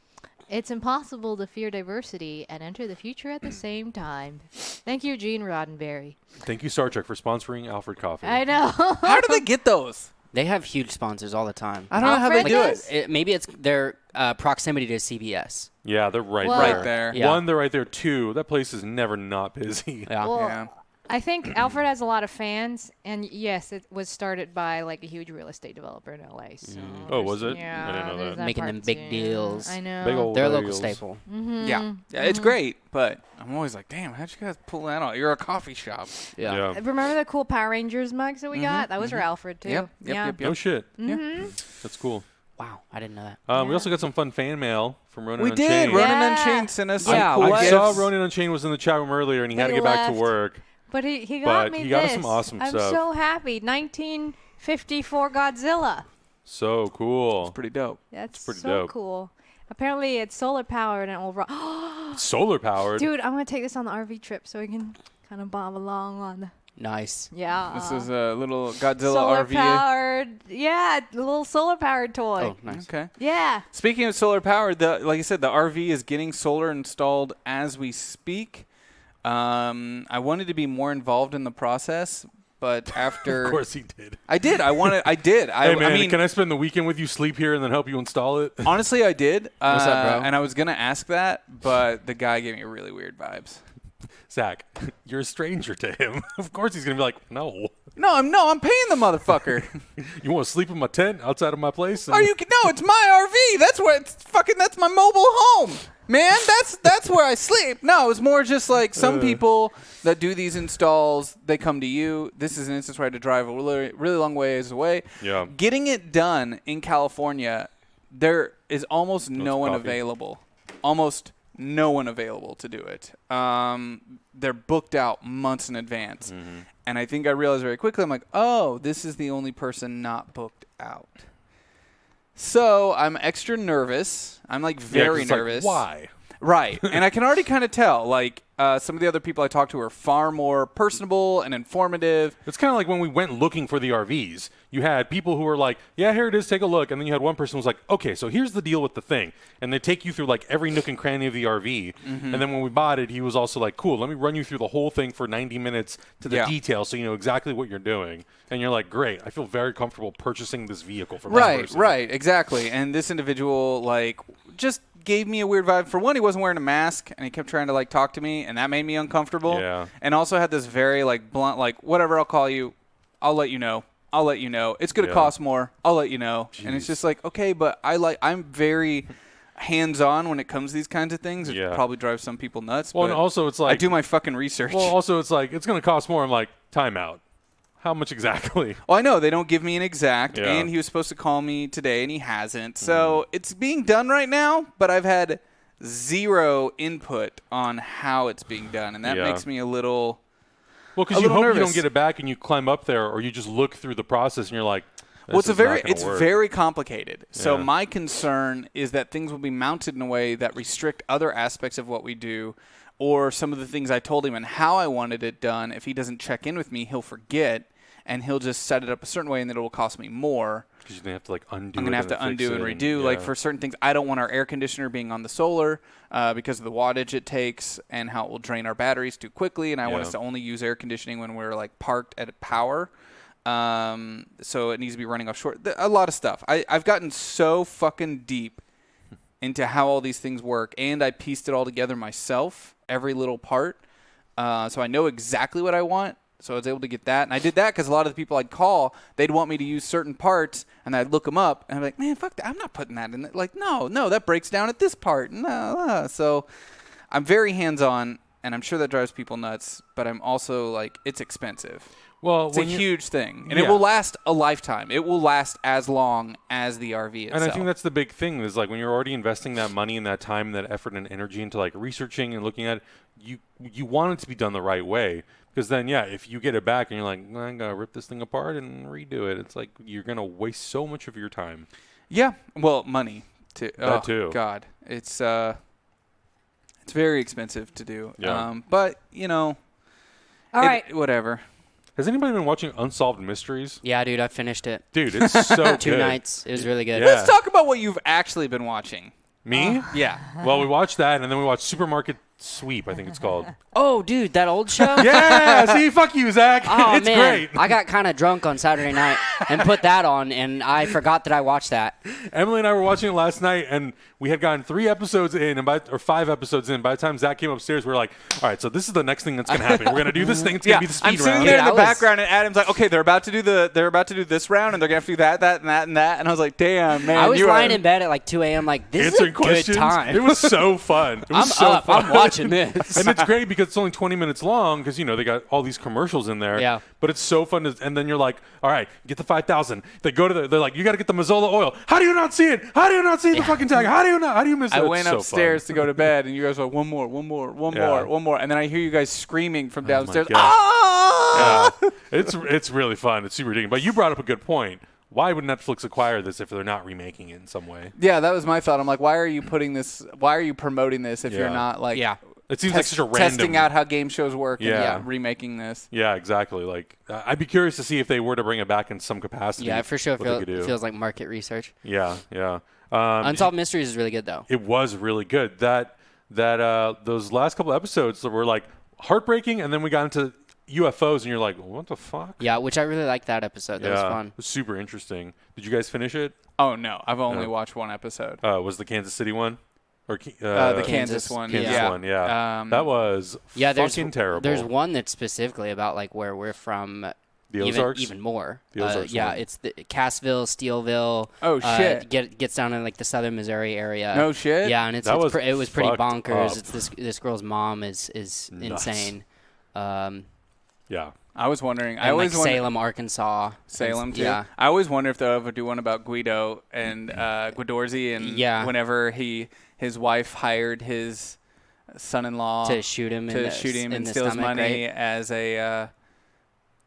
It's impossible to fear diversity and enter the future at the same time. Thank you, Gene Roddenberry. Thank you, Star Trek, for sponsoring Alfred Coffee. I know. How do they get those? They have huge sponsors all the time. I don't know how they Alfred do does? it. Maybe it's their proximity to CBS. Yeah, they're right Well- there. Right there. Yeah. One, they're right there. Two, that place is never not busy. Yeah. Well, Yeah. I think Alfred has a lot of fans, and yes, it was started by like a huge real estate developer in LA. So Oh, was it? Yeah, I didn't know there's that. Making part them big too. deals. I know. Big old They're a local deals. staple. Yeah, it's great, but I'm always like, damn, how'd you guys pull that off? You're a coffee shop. Yeah. Remember the cool Power Rangers mugs that we got? That was for Alfred too. Yep. Yeah. No shit. Yeah. That's cool. Wow, I didn't know that. We also got some fun fan mail from Ronan We Unchained. did. Ronan Yeah. Unchained sent us Yeah, some cool I gifts. saw Ronan Unchained was in the chat room earlier, and he But had to he get back to left. work. But he got But me he got us this. some awesome I'm stuff. so happy. 1954 Godzilla. So cool. Pretty dope. That's pretty so dope. cool. Apparently, it's solar powered and will run. Solar powered. Dude, I'm gonna take this on the RV trip so we can kind of bob along on the. Nice. Yeah. This is a little Godzilla solar RV. powered. Yeah, a little solar powered toy. Oh, nice. Okay. Yeah. Speaking of solar powered, like I said, the RV is getting solar installed as we speak. I wanted to be more involved in the process, but after Of course he did. I did. I did. Hey man, I mean, can I spend the weekend with you, sleep here, and then help you install it? honestly, I did. What's up, bro? And I was gonna ask that, but the guy gave me really weird vibes. Zach, you're a stranger to him. Of course he's gonna be like, no. No, I'm paying the motherfucker. You want to sleep in my tent outside of my place? Are you? No, it's my RV. That's where it's fucking. That's my mobile home, man. That's where I sleep. No, it's more just like some people that do these installs. They come to you. This is an instance where I had to drive a really long ways away. Yeah. Getting it done in California, there is almost no one coffee. available. Almost no one available to do it. They're booked out months in advance. Mm-hmm. And I think I realized very quickly, I'm like, oh, this is the only person not booked out. So I'm extra nervous. I'm like Yeah, 'cause very it's like, nervous. why? Right. And I can already kind of tell, like, some of the other people I talked to are far more personable and informative. It's kind of like when we went looking for the RVs. You had people who were like, yeah, here it is, take a look. And then you had one person who was like, okay, so here's the deal with the thing. And they take you through like every nook and cranny of the RV. Mm-hmm. And then when we bought it, he was also like, cool, let me run you through the whole thing for 90 minutes to the Yeah. detail so you know exactly what you're doing. And you're like, great, I feel very comfortable purchasing this vehicle from this Right, person. right, exactly. And this individual, like, just gave me a weird vibe. For one, he wasn't wearing a mask, and he kept trying to, like, talk to me, and that made me uncomfortable. Yeah. And also had this very, like, blunt, like, whatever, I'll call you. I'll let you know. I'll let you know. It's going to Yeah. cost more. I'll let you know. And it's Jeez. just like, okay, but I'm very hands-on when it comes to these kinds of things. It Yeah. probably drives some people nuts. Well, but and also it's like, I do my fucking research. well, also it's like, it's going to cost more. I'm like, time out. How much exactly? Well, I know they don't give me an exact, Yeah. and he was supposed to call me today, and he hasn't. So it's being done right now, but I've had zero input on how it's being done, and that Yeah. makes me a little. Well, A because you little hope you nervous. don't get it back and you climb up there, or you just look through the process and you're like, this Well, it's is not gonna it's work. very complicated. So Yeah. my concern is that things will be mounted in a way that restrict other aspects of what we do, or some of the things I told him and how I wanted it done. If he doesn't check in with me, he'll forget, and he'll just set it up a certain way, and then it will cost me more. Because you're going to have to like undo I'm it gonna have and to then fix undo and it redo. Like yeah. for certain things, I don't want our air conditioner being on the solar because of the wattage it takes and how it will drain our batteries too quickly. And I want Yeah. us to only use air conditioning when we're like parked at power. So it needs to be running off short. A lot of stuff. I've gotten so fucking deep into how all these things work, and I pieced it all together myself, every little part. So I know exactly what I want. So I was able to get that. And I did that because a lot of the people I'd call, they'd want me to use certain parts, and I'd look them up, and I'm like, man, fuck that. I'm not putting that in there. Like, no, that breaks down at this part. No. So I'm very hands-on, and I'm sure that drives people nuts, but I'm also like, it's expensive. Well, It's a when you- huge thing, and it Yeah. will last a lifetime. It will last as long as the RV itself. And I think that's the big thing is like when you're already investing that money and that time and that effort and energy into like researching and looking at it, you want it to be done the right way. Because then, yeah, if you get it back and you're like, I'm going to rip this thing apart and redo it, it's like you're going to waste so much of your time. Yeah, well, money too. That too. God, it's very expensive to do. Yeah. But you know, All right. whatever. Has anybody been watching Unsolved Mysteries? Yeah, dude, I finished it. Dude, it's so Two good. nights. It was really good. Yeah. Let's talk about what you've actually been watching. Me? Yeah. Well, we watched that, and then we watched Supermarket Sweep, I think it's called. Oh, dude, that old show? Yeah, see, fuck you, Zach. Oh, It's man. great. I got kind of drunk on Saturday night and put that on, and I forgot that I watched that. Emily and I were watching it last night, and we had gotten 3 episodes in, or 5 episodes in. By the time Zach came upstairs, we were like, all right, so this is the next thing that's going to happen. We're going to do this thing. It's going to be the speed I'm sitting round. there Dude, in the I was- background, and Adam's like, "Okay, they're about to do this round, and they're gonna have to do that, and that, and that." And I was like, "Damn, man!" I was you lying are- in bed at like 2 a.m. like, this Answering is a good questions. time. It was so fun. It was I'm so up. fun. I'm watching this. And it's great because it's only 20 minutes long because, they got all these commercials in there. Yeah. But it's so fun. And then you're like, all right, get the 5,000. They go to they're like, you got to get the Mazola oil. How do you not see it? How do you not see the fucking tag? How do you miss it? I It's went so upstairs fun. to go to bed, and you guys were like, one more, and then I hear you guys screaming from downstairs. God. Ah! Yeah. It's really fun. It's super ridiculous. But you brought up a good point. Why would Netflix acquire this if they're not remaking it in some way? Yeah, that was my thought. I'm like, why are you promoting this if you're Yeah. not like Yeah. It seems like such a random testing out how game shows work Yeah. and remaking this? Yeah, exactly. Like, I'd be curious to see if they were to bring it back in some capacity. Yeah, for sure. what they could do. Feels like market research. Yeah, yeah. Unsolved Mysteries is really good, though. It was really good. Those last couple episodes were like heartbreaking, and then we got into UFOs, and you're like, what the fuck? Yeah, which I really liked that episode. That was fun. It was super interesting. Did you guys finish it? Oh no, I've only watched one episode. Was the Kansas City one? Or The Kansas one. Kansas yeah. one, yeah. That was fucking terrible. There's one that's specifically about like where we're from. The Ozarks? Even more. The Ozarks yeah, one. it's the Cassville, Steelville. Oh, shit. Gets down in like the southern Missouri area. No shit? Yeah, and it was pretty fucked bonkers. up. It's this girl's mom is Nuts. insane. Yeah. I was wondering. And I always like wonder, Salem, Arkansas. Salem too. Yeah. I always wonder if they'll ever do one about Guido and Guidorzy and Yeah. whenever his wife hired his son-in-law To shoot him and in the steal his stomach, money right? as a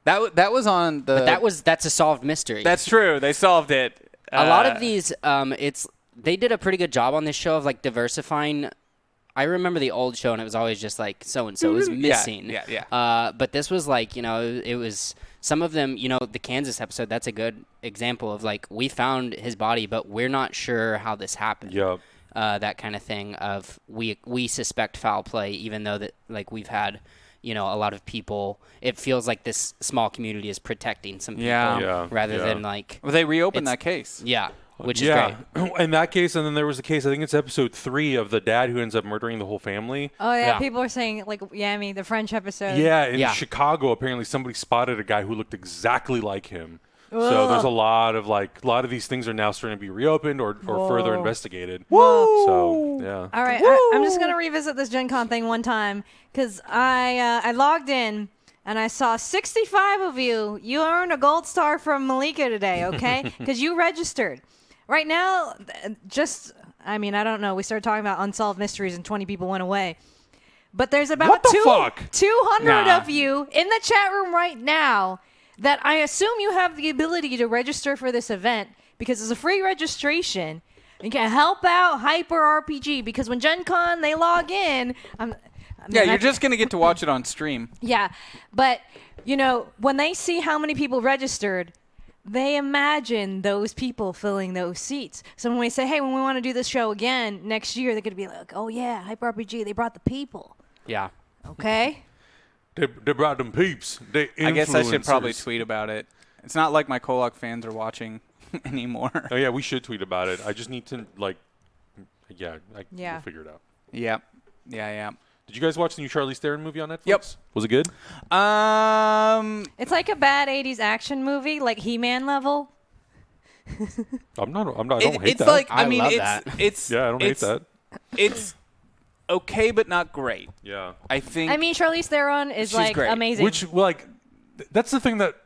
that was on the. But that's a solved mystery. That's true. They solved it. A lot of these, they did a pretty good job on this show of like diversifying. I remember the old show, and it was always just like so and so is missing. Yeah. But this was like, it was some of them. The Kansas episode. That's a good example of like we found his body, but we're not sure how this happened. Yep. That kind of thing of we suspect foul play, even though that like we've had. A lot of people. It feels like this small community is protecting some people rather than like. Well, they reopened that case. Yeah, which is great. In that case, and then there was a case, I think it's episode 3 of the dad who ends up murdering the whole family. Oh yeah, Yeah. people are saying like Yami, the French episode. Yeah, in Yeah. Chicago, apparently somebody spotted a guy who looked exactly like him. So there's a lot of these things are now starting to be reopened or further investigated. Whoa. So yeah. All right, I'm just gonna revisit this GenCon thing one time because I logged in and I saw 65 of you. You earned a gold star from Malika today, okay? Because you registered. Right now, I don't know. We started talking about unsolved mysteries and 20 people went away. But there's about What the fuck? 200 Nah. of you in the chat room right now that I assume you have the ability to register for this event because it's a free registration. You can help out Hyper RPG because when Gen Con they log in, You're just gonna get to watch it on stream. yeah, but when they see how many people registered, they imagine those people filling those seats. So when we say, hey, when we want to do this show again next year, they're gonna be like, oh yeah, Hyper RPG, they brought the people. Yeah. Okay. They brought them peeps. They I guess I should probably influencers. tweet about it. It's not like my Kolak fans are watching anymore. Oh yeah, we should tweet about it. I just need to we'll figure it out. Yep. Yeah. Did you guys watch the new Charlize Theron movie on Netflix? Yep. Was it good? It's like a bad 80s action movie, like He-Man level. I don't hate it's that. like I mean love it's that. it's yeah, I don't hate that. It's okay, but not great. Yeah. I think. I mean, Charlize Theron is She's like great. amazing. Which that's the thing that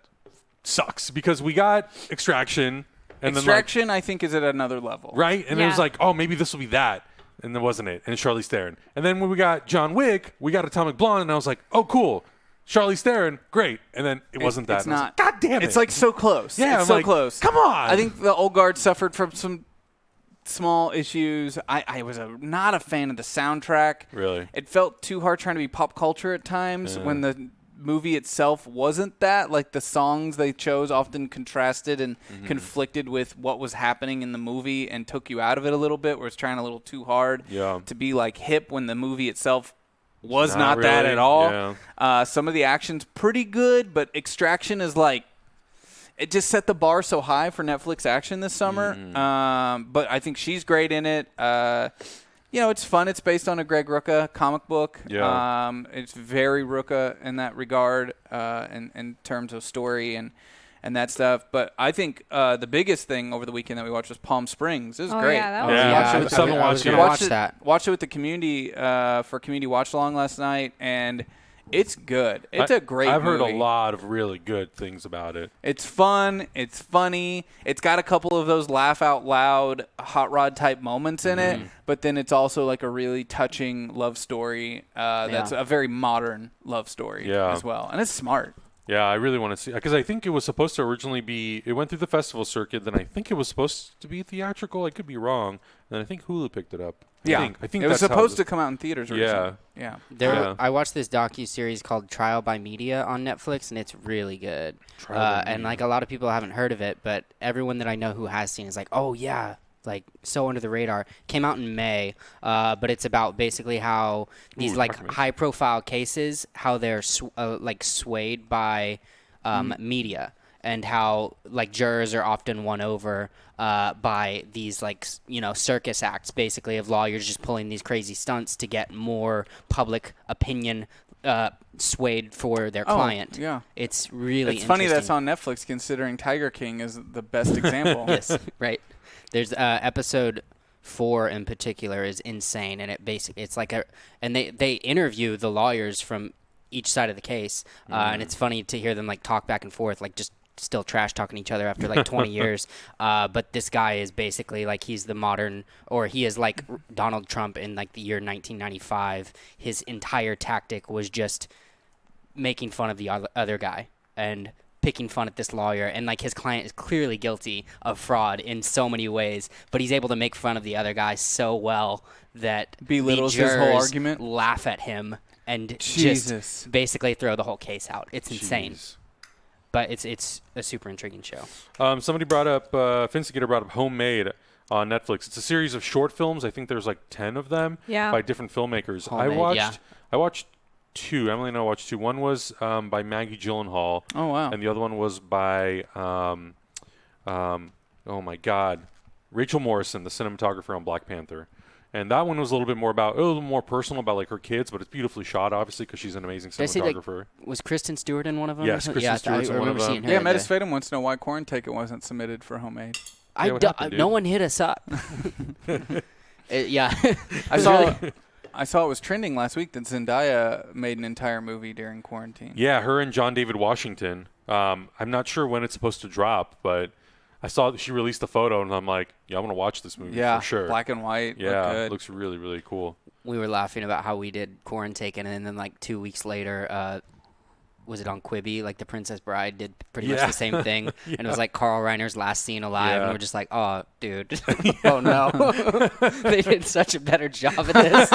sucks because we got Extraction and Extraction, I think, is at another level. then right, and it was like, oh, maybe this will be that, and then wasn't it? And it's Charlize Theron. And then when we got John Wick, we got Atomic Blonde, and I was like, oh, cool, Charlize Theron, great. And then it wasn't that. It's And I was not. like, God damn it! It's like so close. Yeah, it's I'm so like, close. Come on. I think the old guard suffered from some small issues. I was not a fan of the soundtrack. Really? It felt too hard trying to be pop culture at times when the movie itself wasn't that. Like the songs they chose often contrasted and conflicted with what was happening in the movie and took you out of it a little bit, where it's trying a little too hard to be like hip when the movie itself was Not not that really, at all. yeah. Some of the action's pretty good, but Extraction is like, it just set the bar so high for Netflix action this summer. But I think she's great in it. It's fun. It's based on a Greg Rucka comic book. Yeah. It's very Rucka in that regard, in terms of story and that stuff. But I think the biggest thing over the weekend that we watched was Palm Springs. It was great. Yeah, that was Yeah, Watched it I with still haven't I was watched gonna it. watch that. Watched it with the community for community watch along last night, and it's good. It's a great I've heard a movie. lot of really good things about it. It's fun. It's funny. It's got a couple of those laugh out loud hot rod type moments in it, but then it's also like a really touching love story. That's a very modern love story as well, and it's smart. Yeah, I really want to see, because I think it was supposed to originally be, it went through the festival circuit, then I think it was supposed to be theatrical. I could be wrong. And I think Hulu picked it up. I think it was that's how supposed to come out in theaters originally. Yeah. I watched this docu-series called Trial by Media on Netflix, and it's really good. And like a lot of people haven't heard of it, but everyone that I know who has seen is like, oh yeah, like so under the radar. Came out in May, but it's about basically how these high-profile cases, how they're swayed by media, and how like jurors are often won over by these circus acts, basically, of lawyers just pulling these crazy stunts to get more public opinion swayed for their client. Yeah, it's really it's funny that's on Netflix, considering Tiger King is the best example. Yes, right. There's episode 4 in particular is insane, and it's like and they interview the lawyers from each side of the case, and it's funny to hear them like talk back and forth, like just still trash talking each other after like 20 years. But this guy is basically like he is like Donald Trump in like the year 1995. His entire tactic was just making fun of the other guy and picking fun at this lawyer, and like his client is clearly guilty of fraud in so many ways, but he's able to make fun of the other guy so well that belittles the jurors his whole argument, laugh at him, and just basically throw the whole case out. It's insane. But it's a super intriguing show. Somebody brought up, Finstigator brought up Homemade on Netflix. It's a series of short films. I think there's like 10 of them by different filmmakers. Homemade, I watched 2. Emily and I watched 2. One was by Maggie Gyllenhaal. Oh, wow. And the other one was by, oh my God, Rachel Morrison, the cinematographer on Black Panther. And that one was a little bit more personal about like her kids, but it's beautifully shot, obviously, because she's an amazing cinematographer. Was Kristen Stewart in one of them? Yes, Kristen Stewart's in one of them. Yeah, Metis Fatum wants to know why Quarantake wasn't submitted for Homemade. No one hit us up. I saw it was trending last week that Zendaya made an entire movie during quarantine. Yeah, her and John David Washington. I'm not sure when it's supposed to drop, but I saw that she released a photo, and I'm like, yeah, I'm going to watch this movie for sure. Black and white. Yeah, good. It looks really, really cool. We were laughing about how we did Quarantake, and then like 2 weeks later, was it on Quibi? Like The Princess Bride did pretty much the same thing, and it was like Carl Reiner's last scene alive, and we're just like, oh, dude, oh no, they did such a better job at this.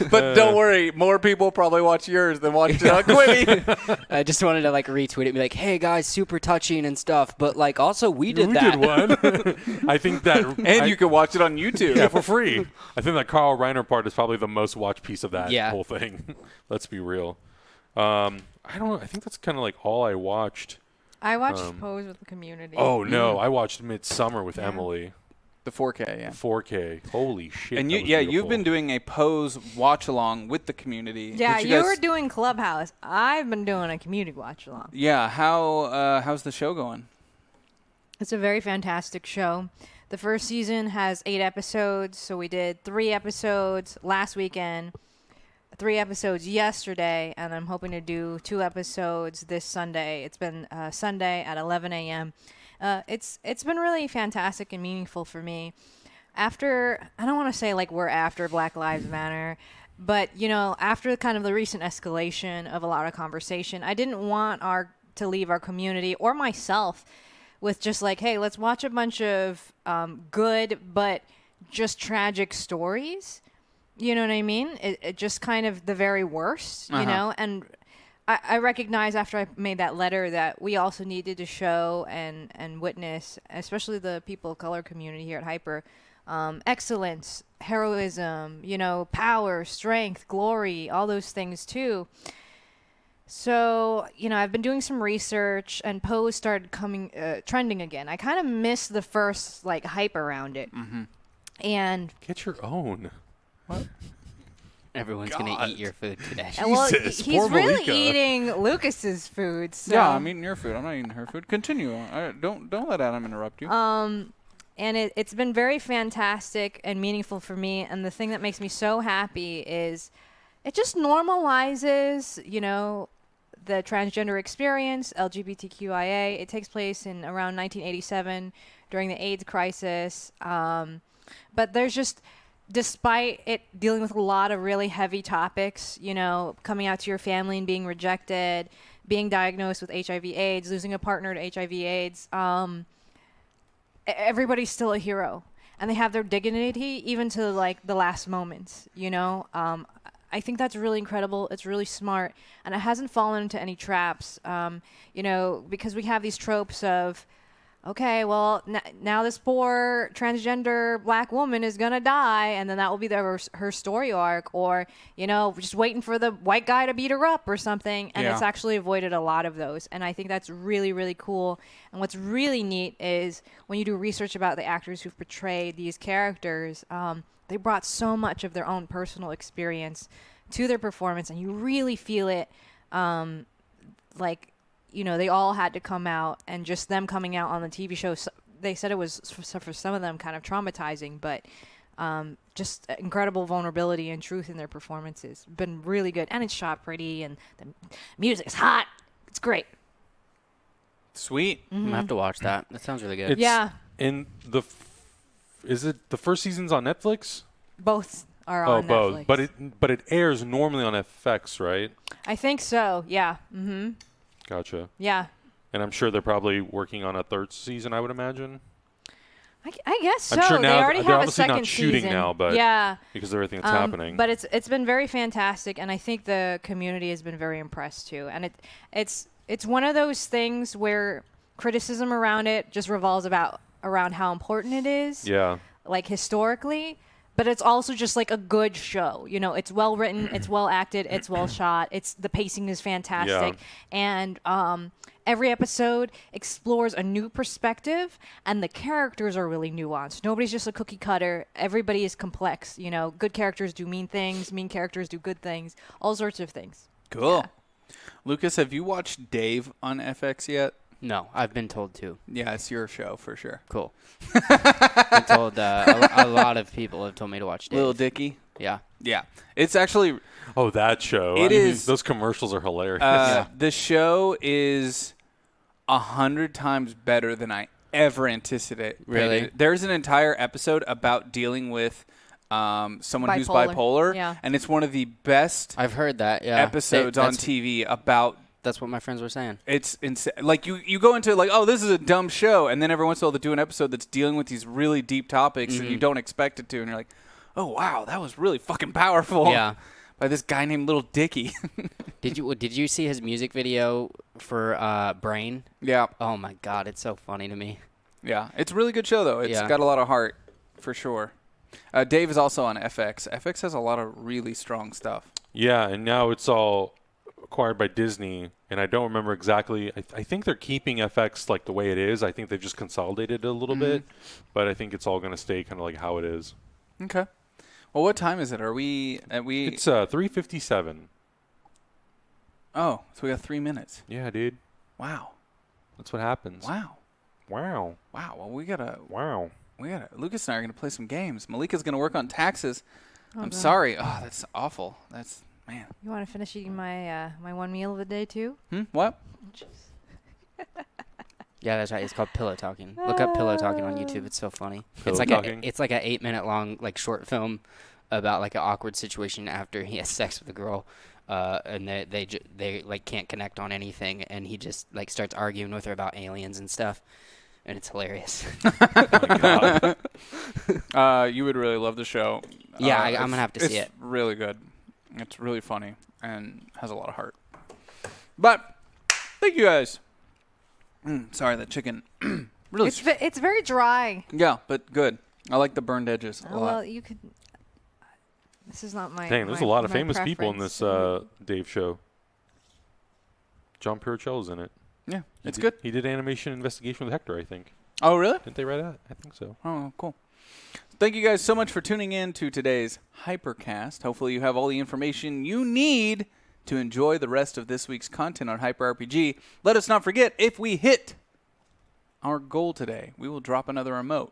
But don't worry, more people probably watch yours than watch it on Quibi. I just wanted to like retweet it and be like, hey guys, super touching and stuff, but like also we did We that. did one. I think that, and you can watch it on YouTube. Yeah, for free. I think that Carl Reiner part is probably the most watched piece of that whole thing. Let's be real. I don't know. I think that's kind of like all I watched. I watched Pose with the Community. Oh no, I watched Midsummer with Emily. The 4K, yeah. 4K. Holy shit. And you've been doing a Pose watch along with the community. Yeah, you were doing Clubhouse. I've been doing a community watch along. Yeah, how's the show going? It's a very fantastic show. The first season has 8 episodes, so we did 3 episodes last weekend. 3 episodes yesterday, and I'm hoping to do 2 episodes this Sunday. It's been Sunday at 11 a.m. It's been really fantastic and meaningful for me. I don't want to say like we're after Black Lives Matter, but after kind of the recent escalation of a lot of conversation, I didn't want to leave our community or myself with just like, hey, let's watch a bunch of good but just tragic stories. You know what I mean? It just kind of the very worst, and I recognize after I made that letter that we also needed to show and witness, especially the people of color community here at Hyper, excellence, heroism, power, strength, glory, all those things too. So, I've been doing some research, and Pose started trending again. I kind of missed the first hype around it. Mm-hmm. And Get your own. What? Everyone's gonna eat your food today. well, Jesus, he's poor really Malika. eating Lucas's food. So. Yeah, I'm eating your food. I'm not eating her food. Continue. Don't let Adam interrupt you. And it's been very fantastic and meaningful for me. And the thing that makes me so happy is it just normalizes, the transgender experience, LGBTQIA. It takes place in around 1987 during the AIDS crisis. But there's just, despite it dealing with a lot of really heavy topics, coming out to your family and being rejected, being diagnosed with HIV/AIDS, losing a partner to HIV/AIDS, everybody's still a hero, and they have their dignity even to the last moments. I think that's really incredible. It's really smart, and it hasn't fallen into any traps. Because we have these tropes of, okay, well, now this poor transgender black woman is going to die, and then that will be her story arc, or, just waiting for the white guy to beat her up or something, and it's actually avoided a lot of those, and I think that's really, really cool. And what's really neat is when you do research about the actors who've portrayed these characters, they brought so much of their own personal experience to their performance, and you really feel it, they all had to come out, and just them coming out on the TV show, they said it was, for some of them, kind of traumatizing, but just incredible vulnerability and truth in their performances. Been really good, and it's shot pretty, and the music is hot. It's great. Sweet. I'm gonna have to watch that. That sounds really good. Yeah. In is it the first season's on Netflix? Both are on Netflix. Both. But it airs normally on FX, right? I think so. Yeah. Mm-hmm. Gotcha. Yeah. And I'm sure they're probably working on a third season, I would imagine. I guess so. I'm sure now they already they're have a obviously second not shooting season. now, but yeah, because of everything that's happening. But it's been very fantastic, and I think the community has been very impressed too. And it's one of those things where criticism around it just revolves around how important it is. Yeah. Historically. But it's also just a good show. It's well written, it's well acted, it's well shot. The pacing is fantastic. Yeah. And every episode explores a new perspective, and the characters are really nuanced. Nobody's just a cookie cutter. Everybody is complex. Good characters do mean things, mean characters do good things, all sorts of things. Cool. Yeah. Lucas, have you watched Dave on FX yet? No, I've been told to. Yeah, it's your show for sure. Cool. I told a lot of people have told me to watch Dave. Little Dicky. Yeah. Yeah. It's actually Oh, that show. It is. Those commercials are hilarious. The show is 100 times better than I ever anticipated. Really? There's an entire episode about dealing with someone who's bipolar, Yeah. and it's one of the best I've heard that. Yeah. episodes on TV about. That's what my friends were saying. It's insane. You go into oh, this is a dumb show, and then every once in a while they do an episode that's dealing with these really deep topics and you don't expect it to, and you're like, oh wow, that was really fucking powerful. Yeah. By this guy named Little Dicky. Did you see his music video for Brain? Yeah. Oh my God, it's so funny to me. Yeah, it's a really good show though. It's got a lot of heart for sure. Dave is also on FX. FX has a lot of really strong stuff. Yeah, and now it's all acquired by Disney, and I don't remember exactly. I think they're keeping FX the way it is. I think they've just consolidated it a little bit, but I think it's all going to stay kind of how it is. Okay. Well, what time is it? Are we? It's 3:57. Oh, so we got 3 minutes. Yeah, dude. Wow. That's what happens. Wow. Wow. Wow. Well, we gotta. Wow. Lucas and I are gonna play some games. Malika's gonna work on taxes. Oh, I'm God. sorry. Oh, that's awful. That's man. You want to finish eating my my one meal of the day too? What? Yeah, that's right. It's called Pillow Talking. Look up Pillow Talking on YouTube. It's so funny. Pillow It's Talking? it's like an 8-minute long short film about an awkward situation after he has sex with a girl, and they can't connect on anything, and he just starts arguing with her about aliens and stuff, and it's hilarious. Oh my God. You would really love the show. Yeah, I'm gonna have to see it. It's really good. It's really funny and has a lot of heart. But thank you guys. Sorry, that chicken. Really. It's very dry. Yeah, but good. I like the burned edges a lot. Well, you could. This is not my. Dang, there's my- a lot of my famous people in preference. this Dave show. John Purcell's in it. Yeah, it's He good. He did animation investigation with Hector, I think. Oh, really? Didn't they write that? I think so. Oh, cool. Thank you guys so much for tuning in to today's HyperCast. Hopefully you have all the information you need to enjoy the rest of this week's content on Hyper RPG. Let us not forget, if we hit our goal today, we will drop another emote.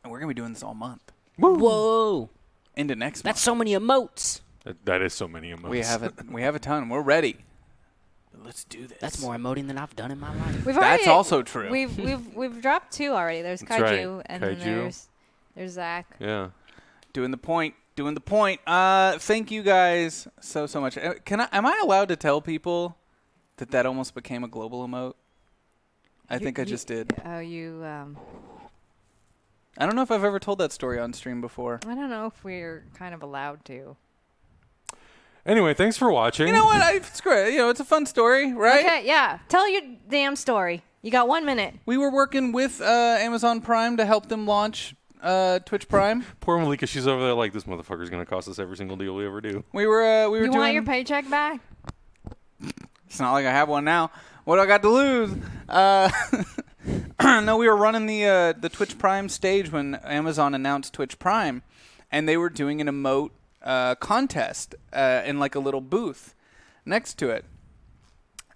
And we're going to be doing this all month. Whoa. Into next That's month. so many emotes. That is so many emotes. We have a ton. We're ready. Let's do this. That's more emoting than I've done in my life. We've That's already, also true. We've dropped 2 already. There's That's Kaiju right. and Kaiju. then there's Zach. Yeah. Doing the point. Thank you guys so much. Am I allowed to tell people that almost became a global emote? I think I just did. Oh, you. I don't know if I've ever told that story on stream before. I don't know if we're kind of allowed to. Anyway, thanks for watching. You know what? Screw it. It's a fun story, right? Okay, yeah. Tell your damn story. You got 1 minute. We were working with Amazon Prime to help them launch Twitch Prime. Poor Malika, she's over there like, this motherfucker's going to cost us every single deal we ever do. We were You doing. want your paycheck back? It's not like I have one now. What do I got to lose? No, we were running the Twitch Prime stage when Amazon announced Twitch Prime, and they were doing an emote contest in like a little booth next to it.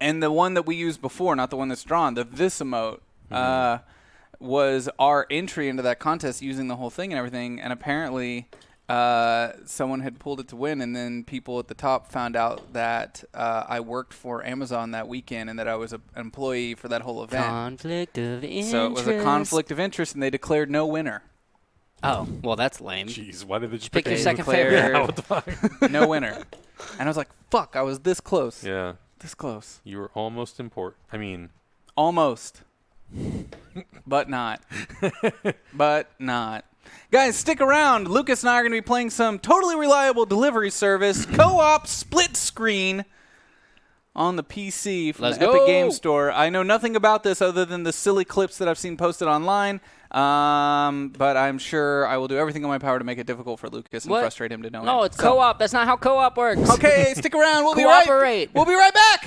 And the one that we used before, not the one that's drawn, this emote, was our entry into that contest using the whole thing and everything. And apparently someone had pulled it to win, and then people at the top found out that I worked for Amazon that weekend and that I was an employee for that whole event. Conflict of interest. So it was a conflict of interest, and they declared no winner. Oh, well, that's lame. Jeez, why did they just Pick your They second declared favorite. Yeah, what the fuck? no winner. And I was like, fuck, I was this close. Yeah, This close. you were almost important. I mean, Almost. But not. But not. Guys, stick around. Lucas and I are going to be playing some totally reliable delivery service, co-op split screen on the PC from Let's the Epic go. Game Store. I know nothing about this other than the silly clips that I've seen posted online, but I'm sure I will do everything in my power to make it difficult for Lucas and What? frustrate him to no end. No, it's So- co-op. That's not how co-op works. Okay, stick around. We'll be Cooperate. right back.